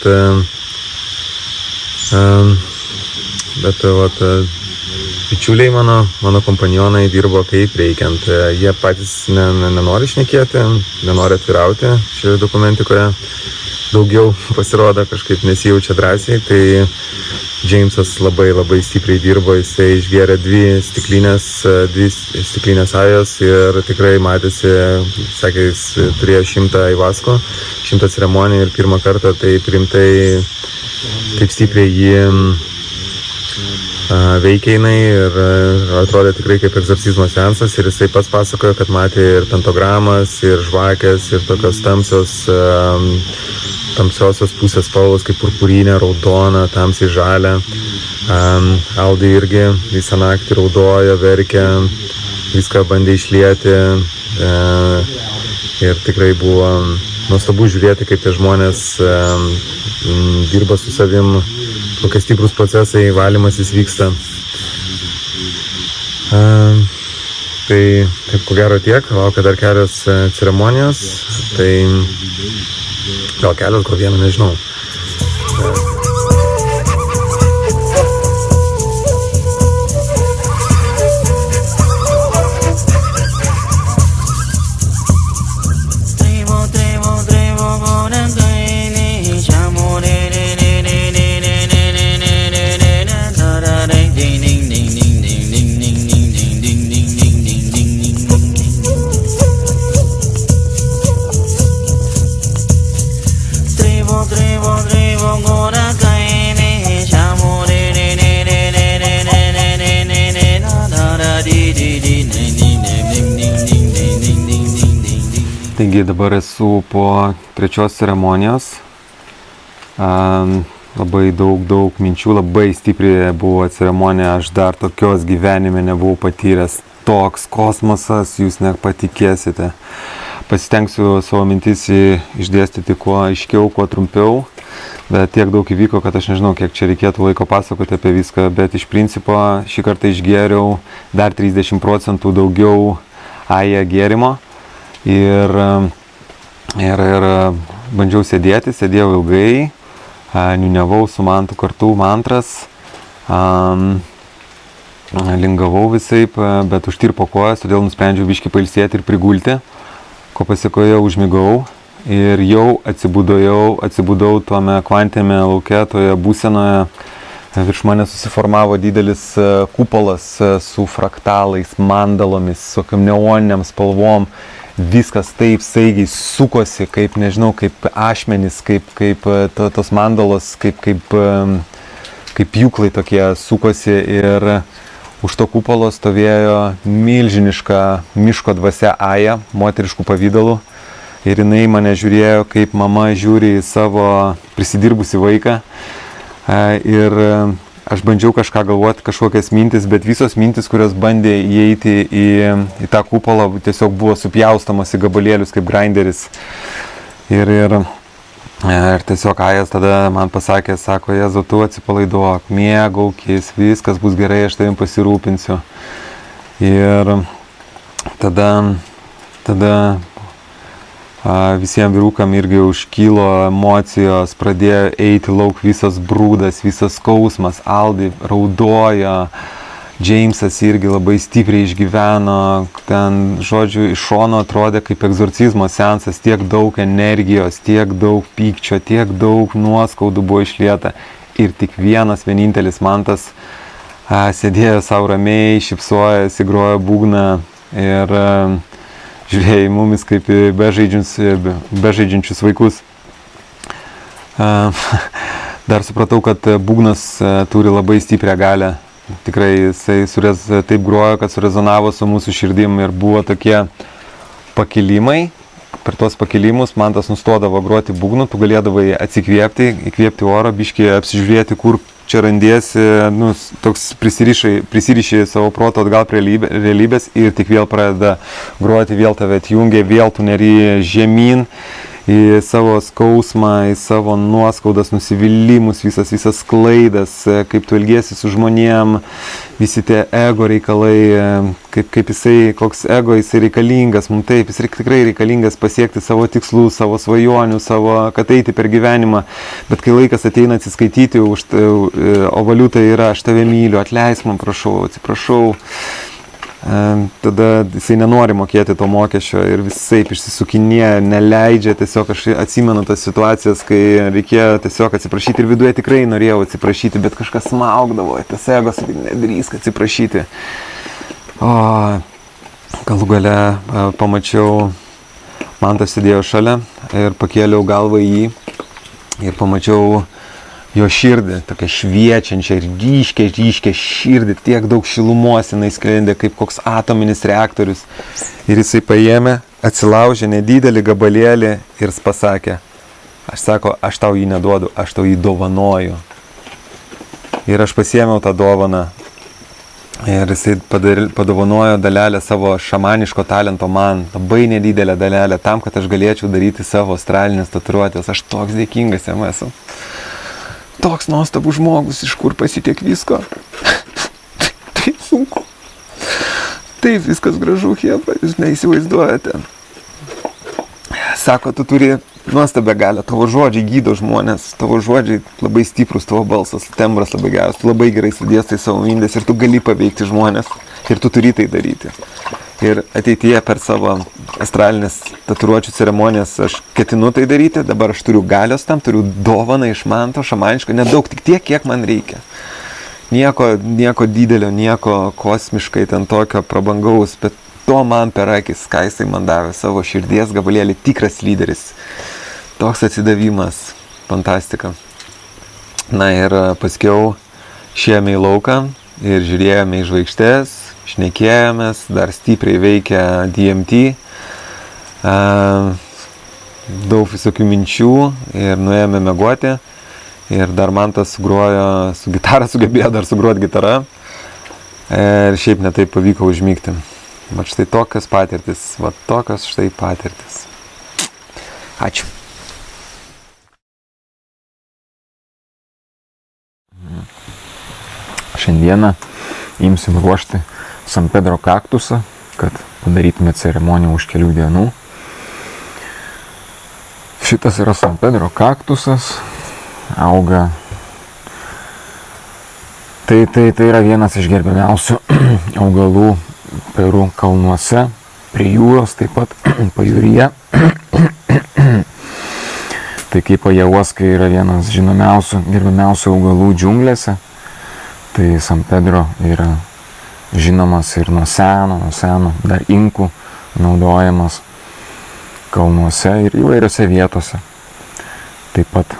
bičiuliai mano kompanionai dirbo kaip reikiant. Jie patys nenori šnekėti, nenori atvirauti šioje dokumentikoje. Daugiau pasirodo, kažkaip nesijaučia drąsiai, tai Jamesas labai stipriai dirbo, jisai išgėrė 2 stiklinės ajos ir tikrai matėsi, sakė, jis turėjo 100 aivasko, 100 ceremonijų ir pirmą kartą tai rimtai, taip stipriai jį veikia jinai ir atrodė tikrai kaip egzorcizmo seansas ir jisai pats pasakojo, kad matė ir pentagramas, ir žvakės, ir tokios tamsiosios pusės spalvos, kaip purpurinė, raudona, tamsiai žalia. Aldai irgi visą naktį raudojo, verkė, viską bandė išlieti ir tikrai buvo nuostabu žiūrėti, kaip tie žmonės dirba su savim, kokie stiprus procesai, valymasis vyksta. Tai taip, ko gero tiek, laukia dar kelios ceremonijos, tai gal kelios, gal vieną, nežinau. Taigi dabar esu po 3 ceremonijos. Labai daug minčių, labai stipri buvo ceremonija, aš dar tokios gyvenime nebuvau patyręs. Toks kosmosas, jūs nepatikėsite. Pasistengsiu savo mintis išdėstyti kuo aiškiau, kuo trumpiau, bet tiek daug įvyko, kad aš nežinau, kiek čia reikėtų laiko pasakoti apie viską, bet iš principo šį kartą išgėriau dar 30% daugiau aja gėrimo ir bandžiau sėdėjau ilgai, niuniavau su mantu kartu mantras, lingavau visaip, bet užtirpo kojas, todėl nusprendžiau biškį pailsėti ir prigulti, ko pasiekoje užmigau ir jau atsibudau tuome kvantiniame lauke, toje būsenoje. Virš mane susiformavo didelis kupolas su fraktalais, mandalomis, su neoniniam spalvom. Viskas taip staigiai sukosi, kaip, nežinau, kaip ašmenys, kaip tos mandalos, kaip pjūklai tokie sukosi ir už to kupolo stovėjo milžiniška miško dvasia Aja, moteriškų pavydalų. Ir jinai mane žiūrėjo, kaip mama žiūri į savo prisidirbusi vaiką. Ir aš bandžiau kažką galvoti, kažkokias mintis, bet visos mintis, kurios bandė įeiti į tą kupolą, tiesiog buvo supjaustamos į gabalėlius kaip grinderis. Ir tiesiog Ajas tada man pasakė, sako, Jėzau, tu atsipalaiduok, mėgaukis, viskas bus gerai, aš tavim pasirūpinsiu. Ir tada visiems vyrukam irgi užkylo emocijos, pradėjo eiti lauk visas brūdas, visas skausmas, Aldai raudojo, Jamesas irgi labai stipriai išgyveno, ten, žodžiu, iš šono atrodė kaip egzorcizmo seansas, tiek daug energijos, tiek daug pykčio, tiek daug nuoskaudų buvo išlieta. Ir tik vienintelis mantas sėdėjo savo ramiai, šypsojasi, grojo būgną ir žiūrėjo į mumis kaip į bežaidžiančius vaikus. Dar supratau, kad būgnas turi labai stiprią galią. Tikrai jisai taip grojo, kad surezonavo su mūsų širdim ir buvo tokie pakilimai. Per tuos pakilimus man tas nustodavo groti būgnu, tu galėdavai atsikvėpti, įkvėpti oro, biškį apsižiūrėti, kur čia randiesi, toks prisiriši savo proto atgal prie realybės ir tik vėl pradeda groti, vėl tave atjungia, vėl tu neri žemyn į savo skausmą, į savo nuoskaudas, nusivylimus, visas klaidas, kaip tu elgiesi su žmonėm, visi tie ego reikalai, kaip jisai, koks ego jisai reikalingas, mums taip, jis tikrai reikalingas pasiekti savo tikslų, savo svajonių, kad eiti per gyvenimą, bet kai laikas ateina atsiskaityti, o valiuta yra aš tave myliu, atleisk man, prašau, atsiprašau, tada jisai nenori mokėti to mokesčio ir visai išsisukinėja, neleidžia, tiesiog aš atsimenu tas situacijas, kai reikėjo tiesiog atsiprašyti ir viduje tikrai norėjau atsiprašyti, bet kažkas smaugdavo, tas ego sakė, nedrįsk atsiprašyti. O galų gale pamačiau, Mantas sėdėjo šalia ir pakėliau galvą į jį ir pamačiau jo širdį, tokia šviečiančia, ryškia širdį, tiek daug šilumos jinai sklendė kaip koks atominis reaktorius. Ir jisai paėmė, atsilaužė nedidelį gabalėlį ir pasakė, aš tau jį neduodu, aš tau jį dovanoju. Ir aš pasiėmiau tą dovaną ir jisai padovanojo dalelę savo šamaniško talento man, labai nedidelę dalelę, tam, kad aš galėčiau daryti savo astralinės tatuiruotės. Aš toks dėkingas jam esu. Toks nuostabus žmogus, iš kur pasitiek visko. Taip sunku. Taip viskas gražu, chebra, jūs neįsivaizduojate. Sako, tu turi nuostabę galią, tavo žodžiai gydo žmonės, tavo žodžiai labai stiprus, tavo balsas, tembras labai geras, tu labai gerai sudėstai savo mintis ir tu gali paveikti žmonės ir tu turi tai daryti. Ir ateityje per savo astralinės tatuiruočių ceremonijas aš ketinu tai daryti, dabar aš turiu galios tam, turiu dovaną iš Manto, šamaniško, nedaug, tik tiek, kiek man reikia. Nieko didelio, nieko kosmiškai ten tokio prabangaus, bet to man per akis, ką jisai man davė savo širdies gabalėlį, tikras lyderis. Toks atsidavimas, fantastika. Na ir paskiau išėjome į lauką ir žiūrėjome į žvaigždės, šnekėjomės, dar stipriai veikia DMT, daug visokių minčių ir nuėjome miegoti ir dar Mantas sugrojo su gitara, sugebėjo dar sugroti gitarą ir šiaip netaip pavyko užmigti. Vat štai tokios patirtis, Ačiū. Šiandieną imsim ruošti San Pedro kaktusą, kad padarytume ceremoniją už kelių dienų. Šitas yra San Pedro kaktusas, auga. Tai yra vienas iš gerbiamiausių augalų Peru kalnuose, prie jūros, taip pat pajūryje. Tai kaip ajahuaska yra vienas žinomiausių, gerbiamiausių augalų džiunglėse, tai San Pedro yra žinomas ir nuo seno, dar inkų naudojamas kalnuose ir įvairiose vietose. Taip pat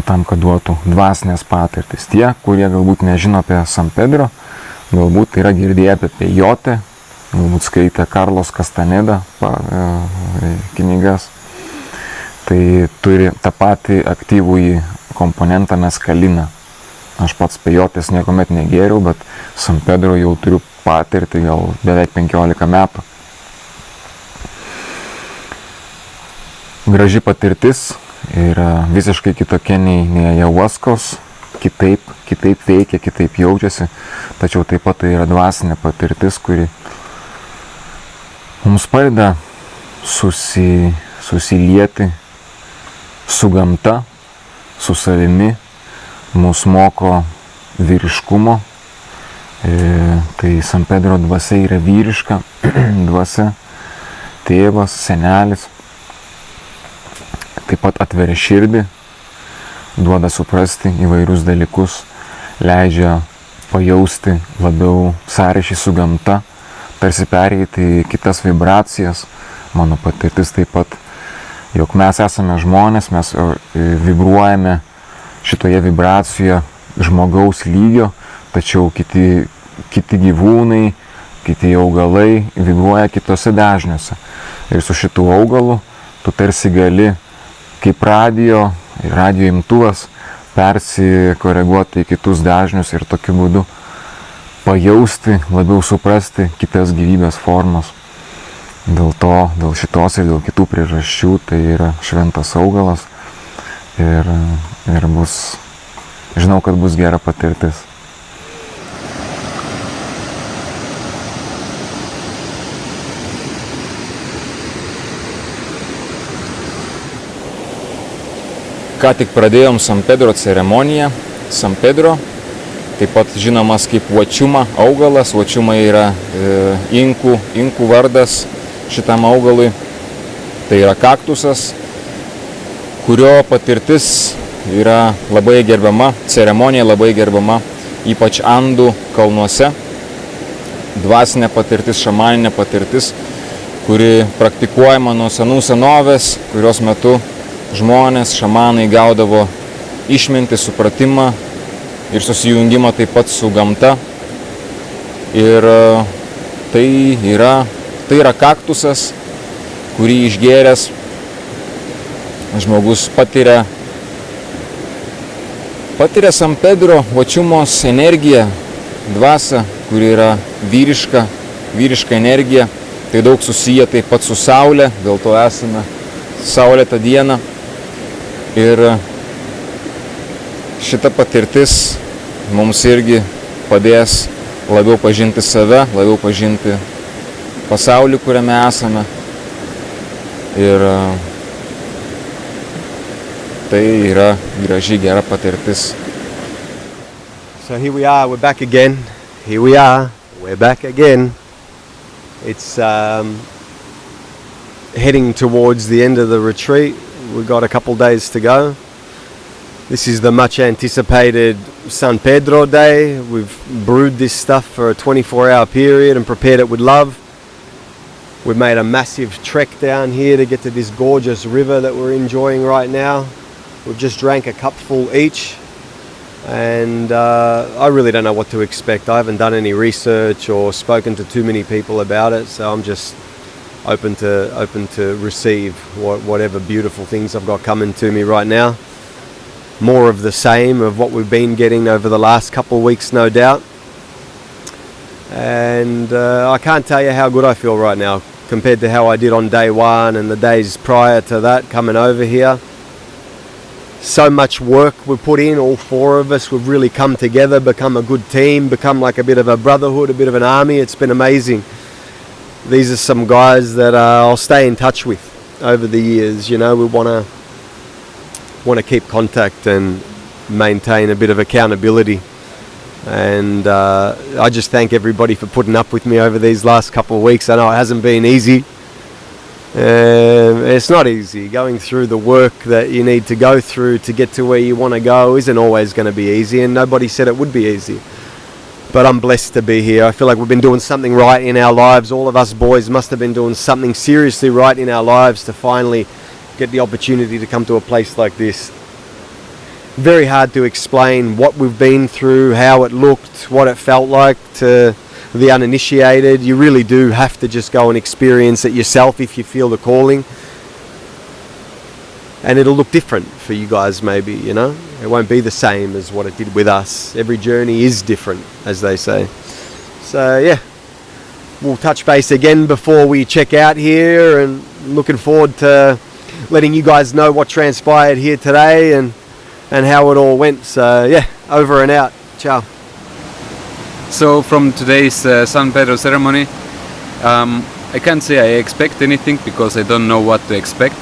tam, kad duotų dvasinės patirtis. Tie, kurie galbūt nežino apie San Pedro, galbūt yra girdėję apie pejotę, galbūt skaitė Carlos Castaneda knygas. Tai turi tą patį aktyvųjį komponentą meskaliną. Aš pats pejotės niekuomet negėriau, bet San Pedro jau turiu patirtį gal beveik 15 metų. Graži patirtis yra visiškai kitokia nei ajahuaskos, kitaip veikia, kitaip jaučiasi, tačiau taip pat tai yra dvasinė patirtis, kuri mums padeda susilieti su gamta, su savimi, mus moko vyriškumo. Tai San Pedro dvasia yra vyriška dvasia, tėvas, senelis. Taip pat atveria širdį, duoda suprasti įvairius dalykus, leidžia pajausti labiau sąryšį su gamta, tarsi pereiti į kitas vibracijas, mano patirtis taip pat, jog mes esame žmonės, mes vibruojame šitoje vibracijoje žmogaus lygio, tačiau kiti gyvūnai, kiti augalai vibruoja kitose dažniuose. Ir su šitų augalu tu tarsi gali, kaip radio imtuvas, persikoreguoti į kitus dažnius ir tokiu būdu pajausti, labiau suprasti kitas gyvybės formas. Dėl šitos ir dėl kitų priežasčių tai yra šventas augalas ir žinau, kad bus gera patirtis. Ką tik pradėjom San Pedro ceremoniją. San Pedro, taip pat žinomas kaip Huachuma augalas. Huachuma yra inkų vardas šitam augalui. Tai yra kaktusas, kurio patirtis yra labai gerbiama, ceremonija labai gerbiama, ypač Andų kalnuose. Dvasinė patirtis, šamaninė patirtis, kuri praktikuojama nuo senų senovės, kurios metu žmonės, šamanai gaudavo išmintį, supratimą ir susijungimą taip pat su gamta. Ir tai yra kaktusas, kurį išgėręs žmogus patiria San Pedro Huachumos energiją, dvasią, kuri yra vyriška energija. Tai daug susiję taip pat su Saule, dėl to esame saulėtą dieną. Ir šita patirtis mums irgi padės labiau pažinti save, labiau pažinti pasaulį, kuriame esame. Ir tai yra graži, gera patirtis. So here we are, we're back again. We're back again. It's heading towards the end of the retreat. We've got a couple days to go. This is the much anticipated San Pedro day. We've brewed this stuff for a 24-hour period and prepared it with love. We've made a massive trek down here to get to this gorgeous river that we're enjoying right now. We've just drank a cupful each, and I really don't know what to expect. I haven't done any research or spoken to too many people about it, so I'm just open to receive whatever beautiful things I've got coming to me right now. More of the same of what we've been getting over the last couple of weeks, no doubt. And I can't tell you how good I feel right now compared to how I did on day one and the days prior to that coming over here. So much work we put in, all four of us. We've really come together, become a good team, become like a bit of a brotherhood, a bit of an army. It's been amazing. These are some guys that I'll stay in touch with over the years. You know, we want to keep contact and maintain a bit of accountability. And I just thank everybody for putting up with me over these last couple of weeks. I know it hasn't been easy. It's not easy. Going through the work that you need to go through to get to where you want to go isn't always going to be easy, and nobody said it would be easy. But I'm blessed to be here. I feel like we've been doing something right in our lives. All of us boys must have been doing something seriously right in our lives to finally get the opportunity to come to a place like this. Very hard to explain what we've been through, how it looked, what it felt like to the uninitiated. You really do have to just go and experience it yourself if you feel the calling. And it'll look different for you guys maybe, you know. It won't be the same as what it did with us. Every journey is different, as they say. So yeah, we'll touch base again before we check out here, and looking forward to letting you guys know what transpired here today and how it all went. So yeah, over and out. Ciao. So from today's San Pedro ceremony, I can't say I expect anything because I don't know what to expect.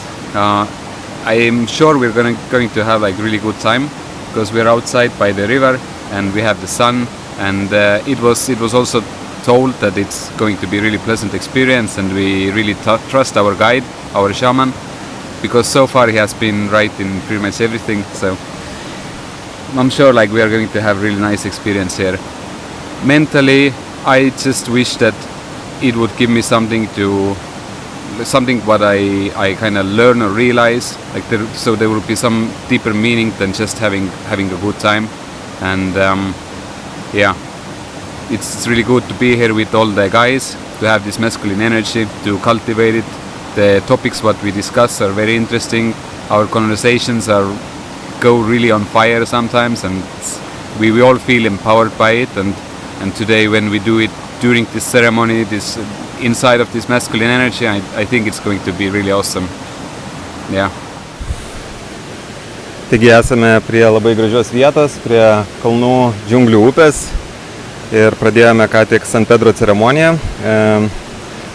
I am sure we're going to have like really good time because we're outside by the river and we have the sun, and it was also told that it's going to be a really pleasant experience, and we really trust our guide, our shaman, because so far he has been right in pretty much everything. So I'm sure like we are going to have a really nice experience here. Mentally, I just wish that it would give me something to something what I kind of learn or realize. Like so there will be some deeper meaning than just having a good time, and yeah, it's really good to be here with all the guys, to have this masculine energy, to cultivate it. The topics what we discuss are very interesting. Our conversations go really on fire sometimes, and we all feel empowered by it. And today when we do it during this ceremony, this inside of this masculine energy, I think it's going to be really awesome. Yeah. Taigi esame prie labai gražios vietos, prie kalnų džiunglių upės ir pradėjome ką tik San Pedro ceremoniją.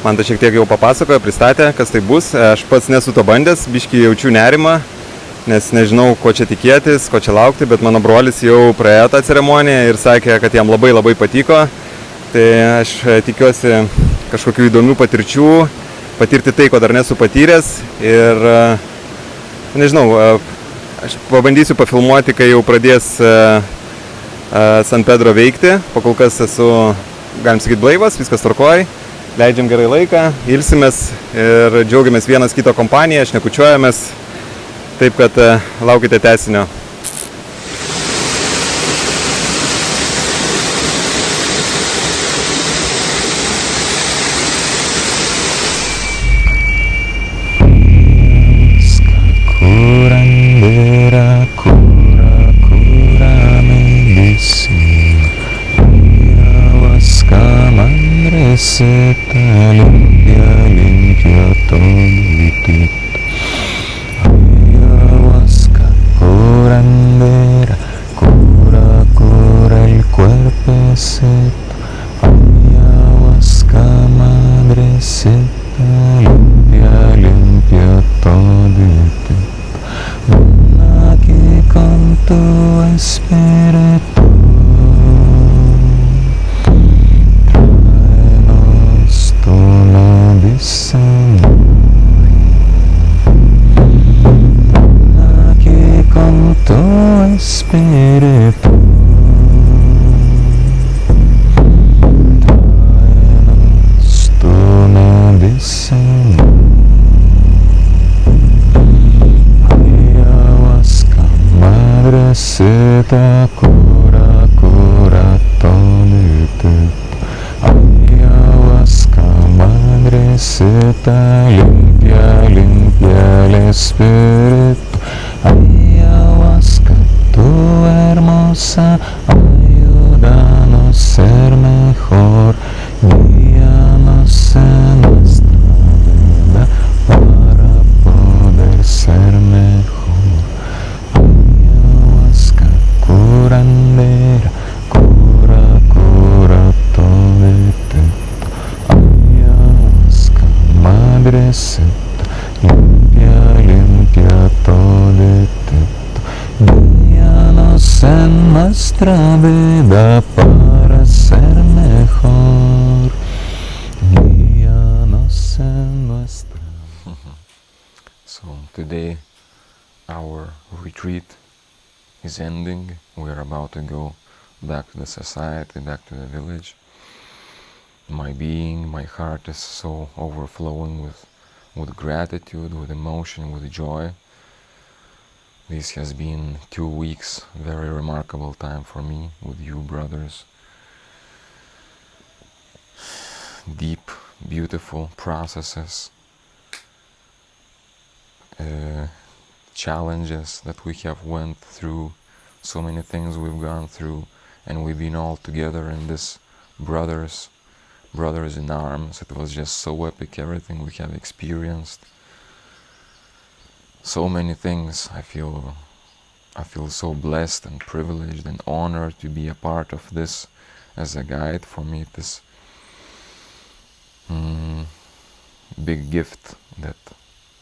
Man tai šiek tiek jau papasakojo, pristatė, kas tai bus. Aš pats nesu to bandęs, biškį jaučiu nerimą, nes nežinau, ko čia tikėtis, ko čia laukti, bet mano brolis jau praėjo tą ceremoniją ir sakė, kad jam labai labai patiko. Tai aš tikiuosi kažkokių įdomių patirčių, patirti tai, ko dar nesu patyręs ir nežinau, aš pabandysiu pafilmuoti, kai jau pradės San Pedro veikti. Pakol kas esu, galim sakyti, blaivas, viskas tvarkoj, leidžiam gerai laiką, ilsimės ir džiaugiamės vienas kito kompaniją, šnekučiuojamės, taip kad laukite tęsinio. So today our retreat is ending. We are about to go back to the society, back to the village. My being, my heart is so overflowing with gratitude, with emotion, with joy. This has been 2 weeks, very remarkable time for me with you brothers. Deep, beautiful processes, challenges that we have went through, so many things we've gone through, and we've been all together in this brothers in arms. It was just so epic, everything we have experienced. So many things. I feel so blessed and privileged and honored to be a part of this as a guide. For me, this big gift that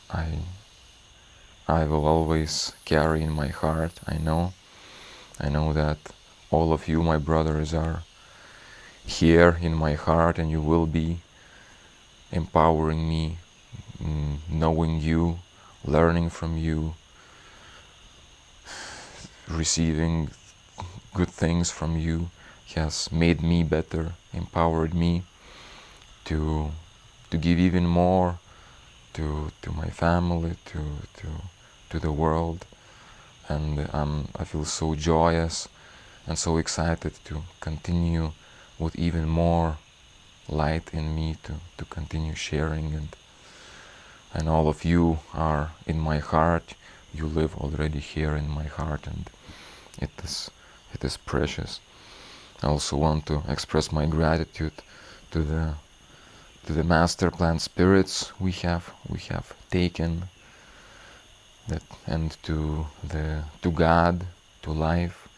I will always carry in my heart. I know that all of you, my brothers, are here in my heart, and you will be empowering me, knowing you, learning from you, receiving good things from you has made me better, empowered me to give even more to my family, to the world, and I feel so joyous and so excited to continue with even more light in me to continue sharing, and all of you are in my heart. You live already here in my heart, and it is precious. I also want to express my gratitude to the master plan spirits we have taken, and to God, to life,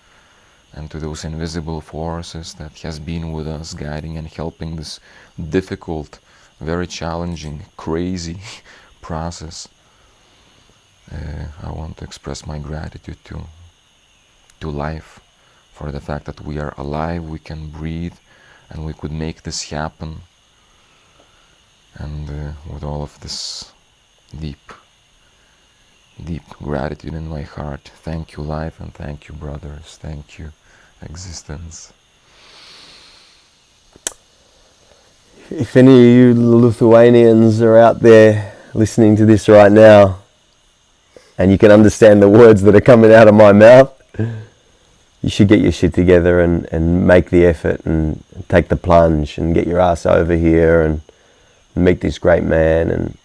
and to those invisible forces that has been with us, guiding and helping this difficult, very challenging, crazy process. I want to express my gratitude to life for the fact that we are alive, we can breathe, and we could make this happen. And with all of this deep gratitude in my heart, thank you life, and thank you brothers, thank you existence. If any of you Lithuanians are out there listening to this right now, and you can understand the words that are coming out of my mouth, you should get your shit together and make the effort and take the plunge and get your ass over here and meet this great man and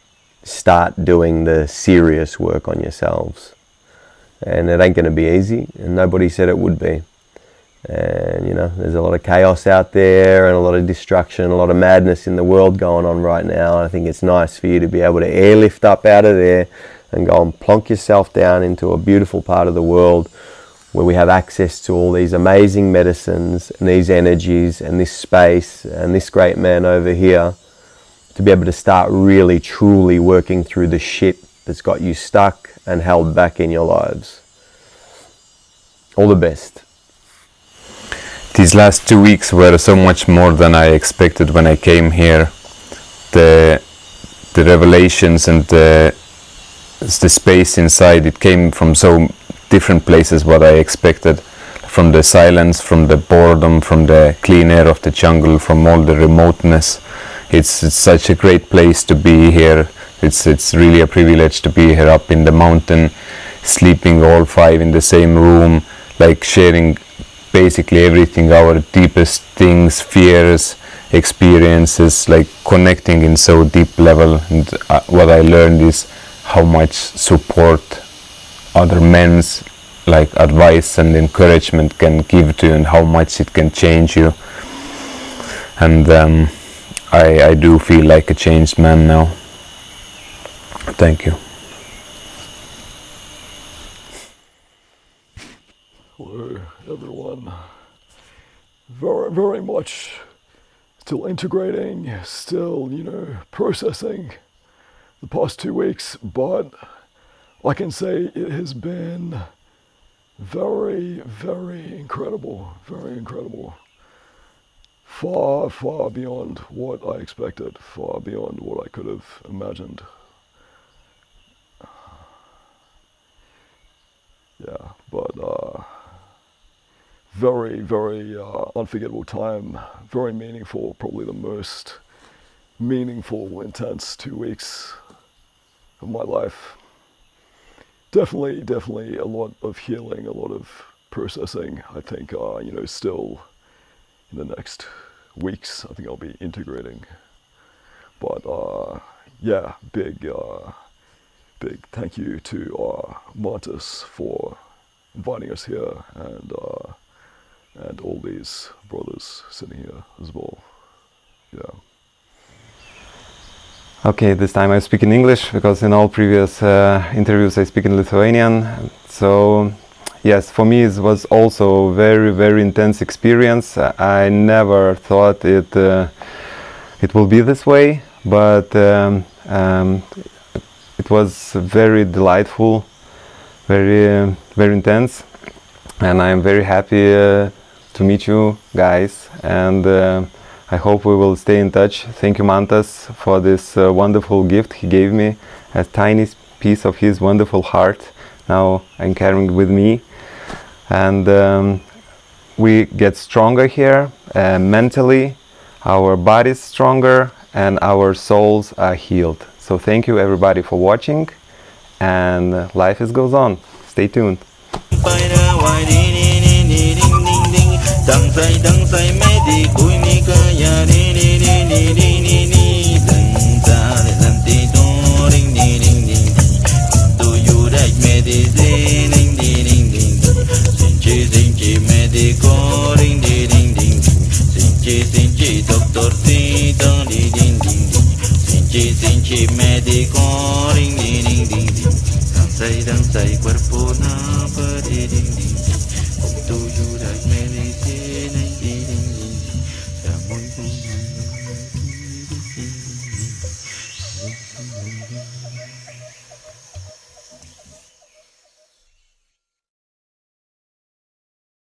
start doing the serious work on yourselves. And it ain't going to be easy, and nobody said it would be. And you know, there's a lot of chaos out there and a lot of destruction, a lot of madness in the world going on right now. I think it's nice for you to be able to airlift up out of there and go and plonk yourself down into a beautiful part of the world where we have access to all these amazing medicines and these energies and this space and this great man over here, to be able to start really truly working through the shit that's got you stuck and held back in your lives. All the best. These last 2 weeks were so much more than I expected when I came here. The revelations and the space inside, it came from so different places what I expected. From the silence, from the boredom, from the clean air of the jungle, from all the remoteness. It's such a great place to be here. It's really a privilege to be here up in the mountain, sleeping all 5 in the same room, like sharing basically everything, our deepest things, fears, experiences, like connecting in so deep level. And what I learned is how much support other men's like advice and encouragement can give to you, and how much it can change you. And I do feel like a changed man now. Thank you. Hello everyone. Very much still integrating, still, processing the past 2 weeks, but I can say it has been very, very incredible, very incredible. Far, far beyond what I expected, far beyond what I could have imagined. Yeah, but very, very unforgettable time, very meaningful, probably the most meaningful, intense 2 weeks of my life. Definitely a lot of healing, a lot of processing. I think, still in the next weeks, I think I'll be integrating. But big thank you to Montes for inviting us here, and all these brothers sitting here as well. Yeah. Okay, this time I speak in English because in all previous interviews I speak in Lithuanian. So yes, for me it was also a very, very intense experience. I never thought it will be this way, but it was very delightful, very, very intense, and I am very happy to meet you guys, and I hope we will stay in touch. Thank you, Mantas, for this wonderful gift he gave me, a tiny piece of his wonderful heart. Now I'm carrying with me, and we get stronger here mentally, our bodies stronger, and our souls are healed. So thank you everybody for watching, and life goes on. Stay tuned. Doctor Tito, ding ding ding ding. Sinchi médico, ding ding ding ding ding. Dansai cuerpo na pa ding ding ding. Con tuyo la medicina, ding ding ding. Da muy muy.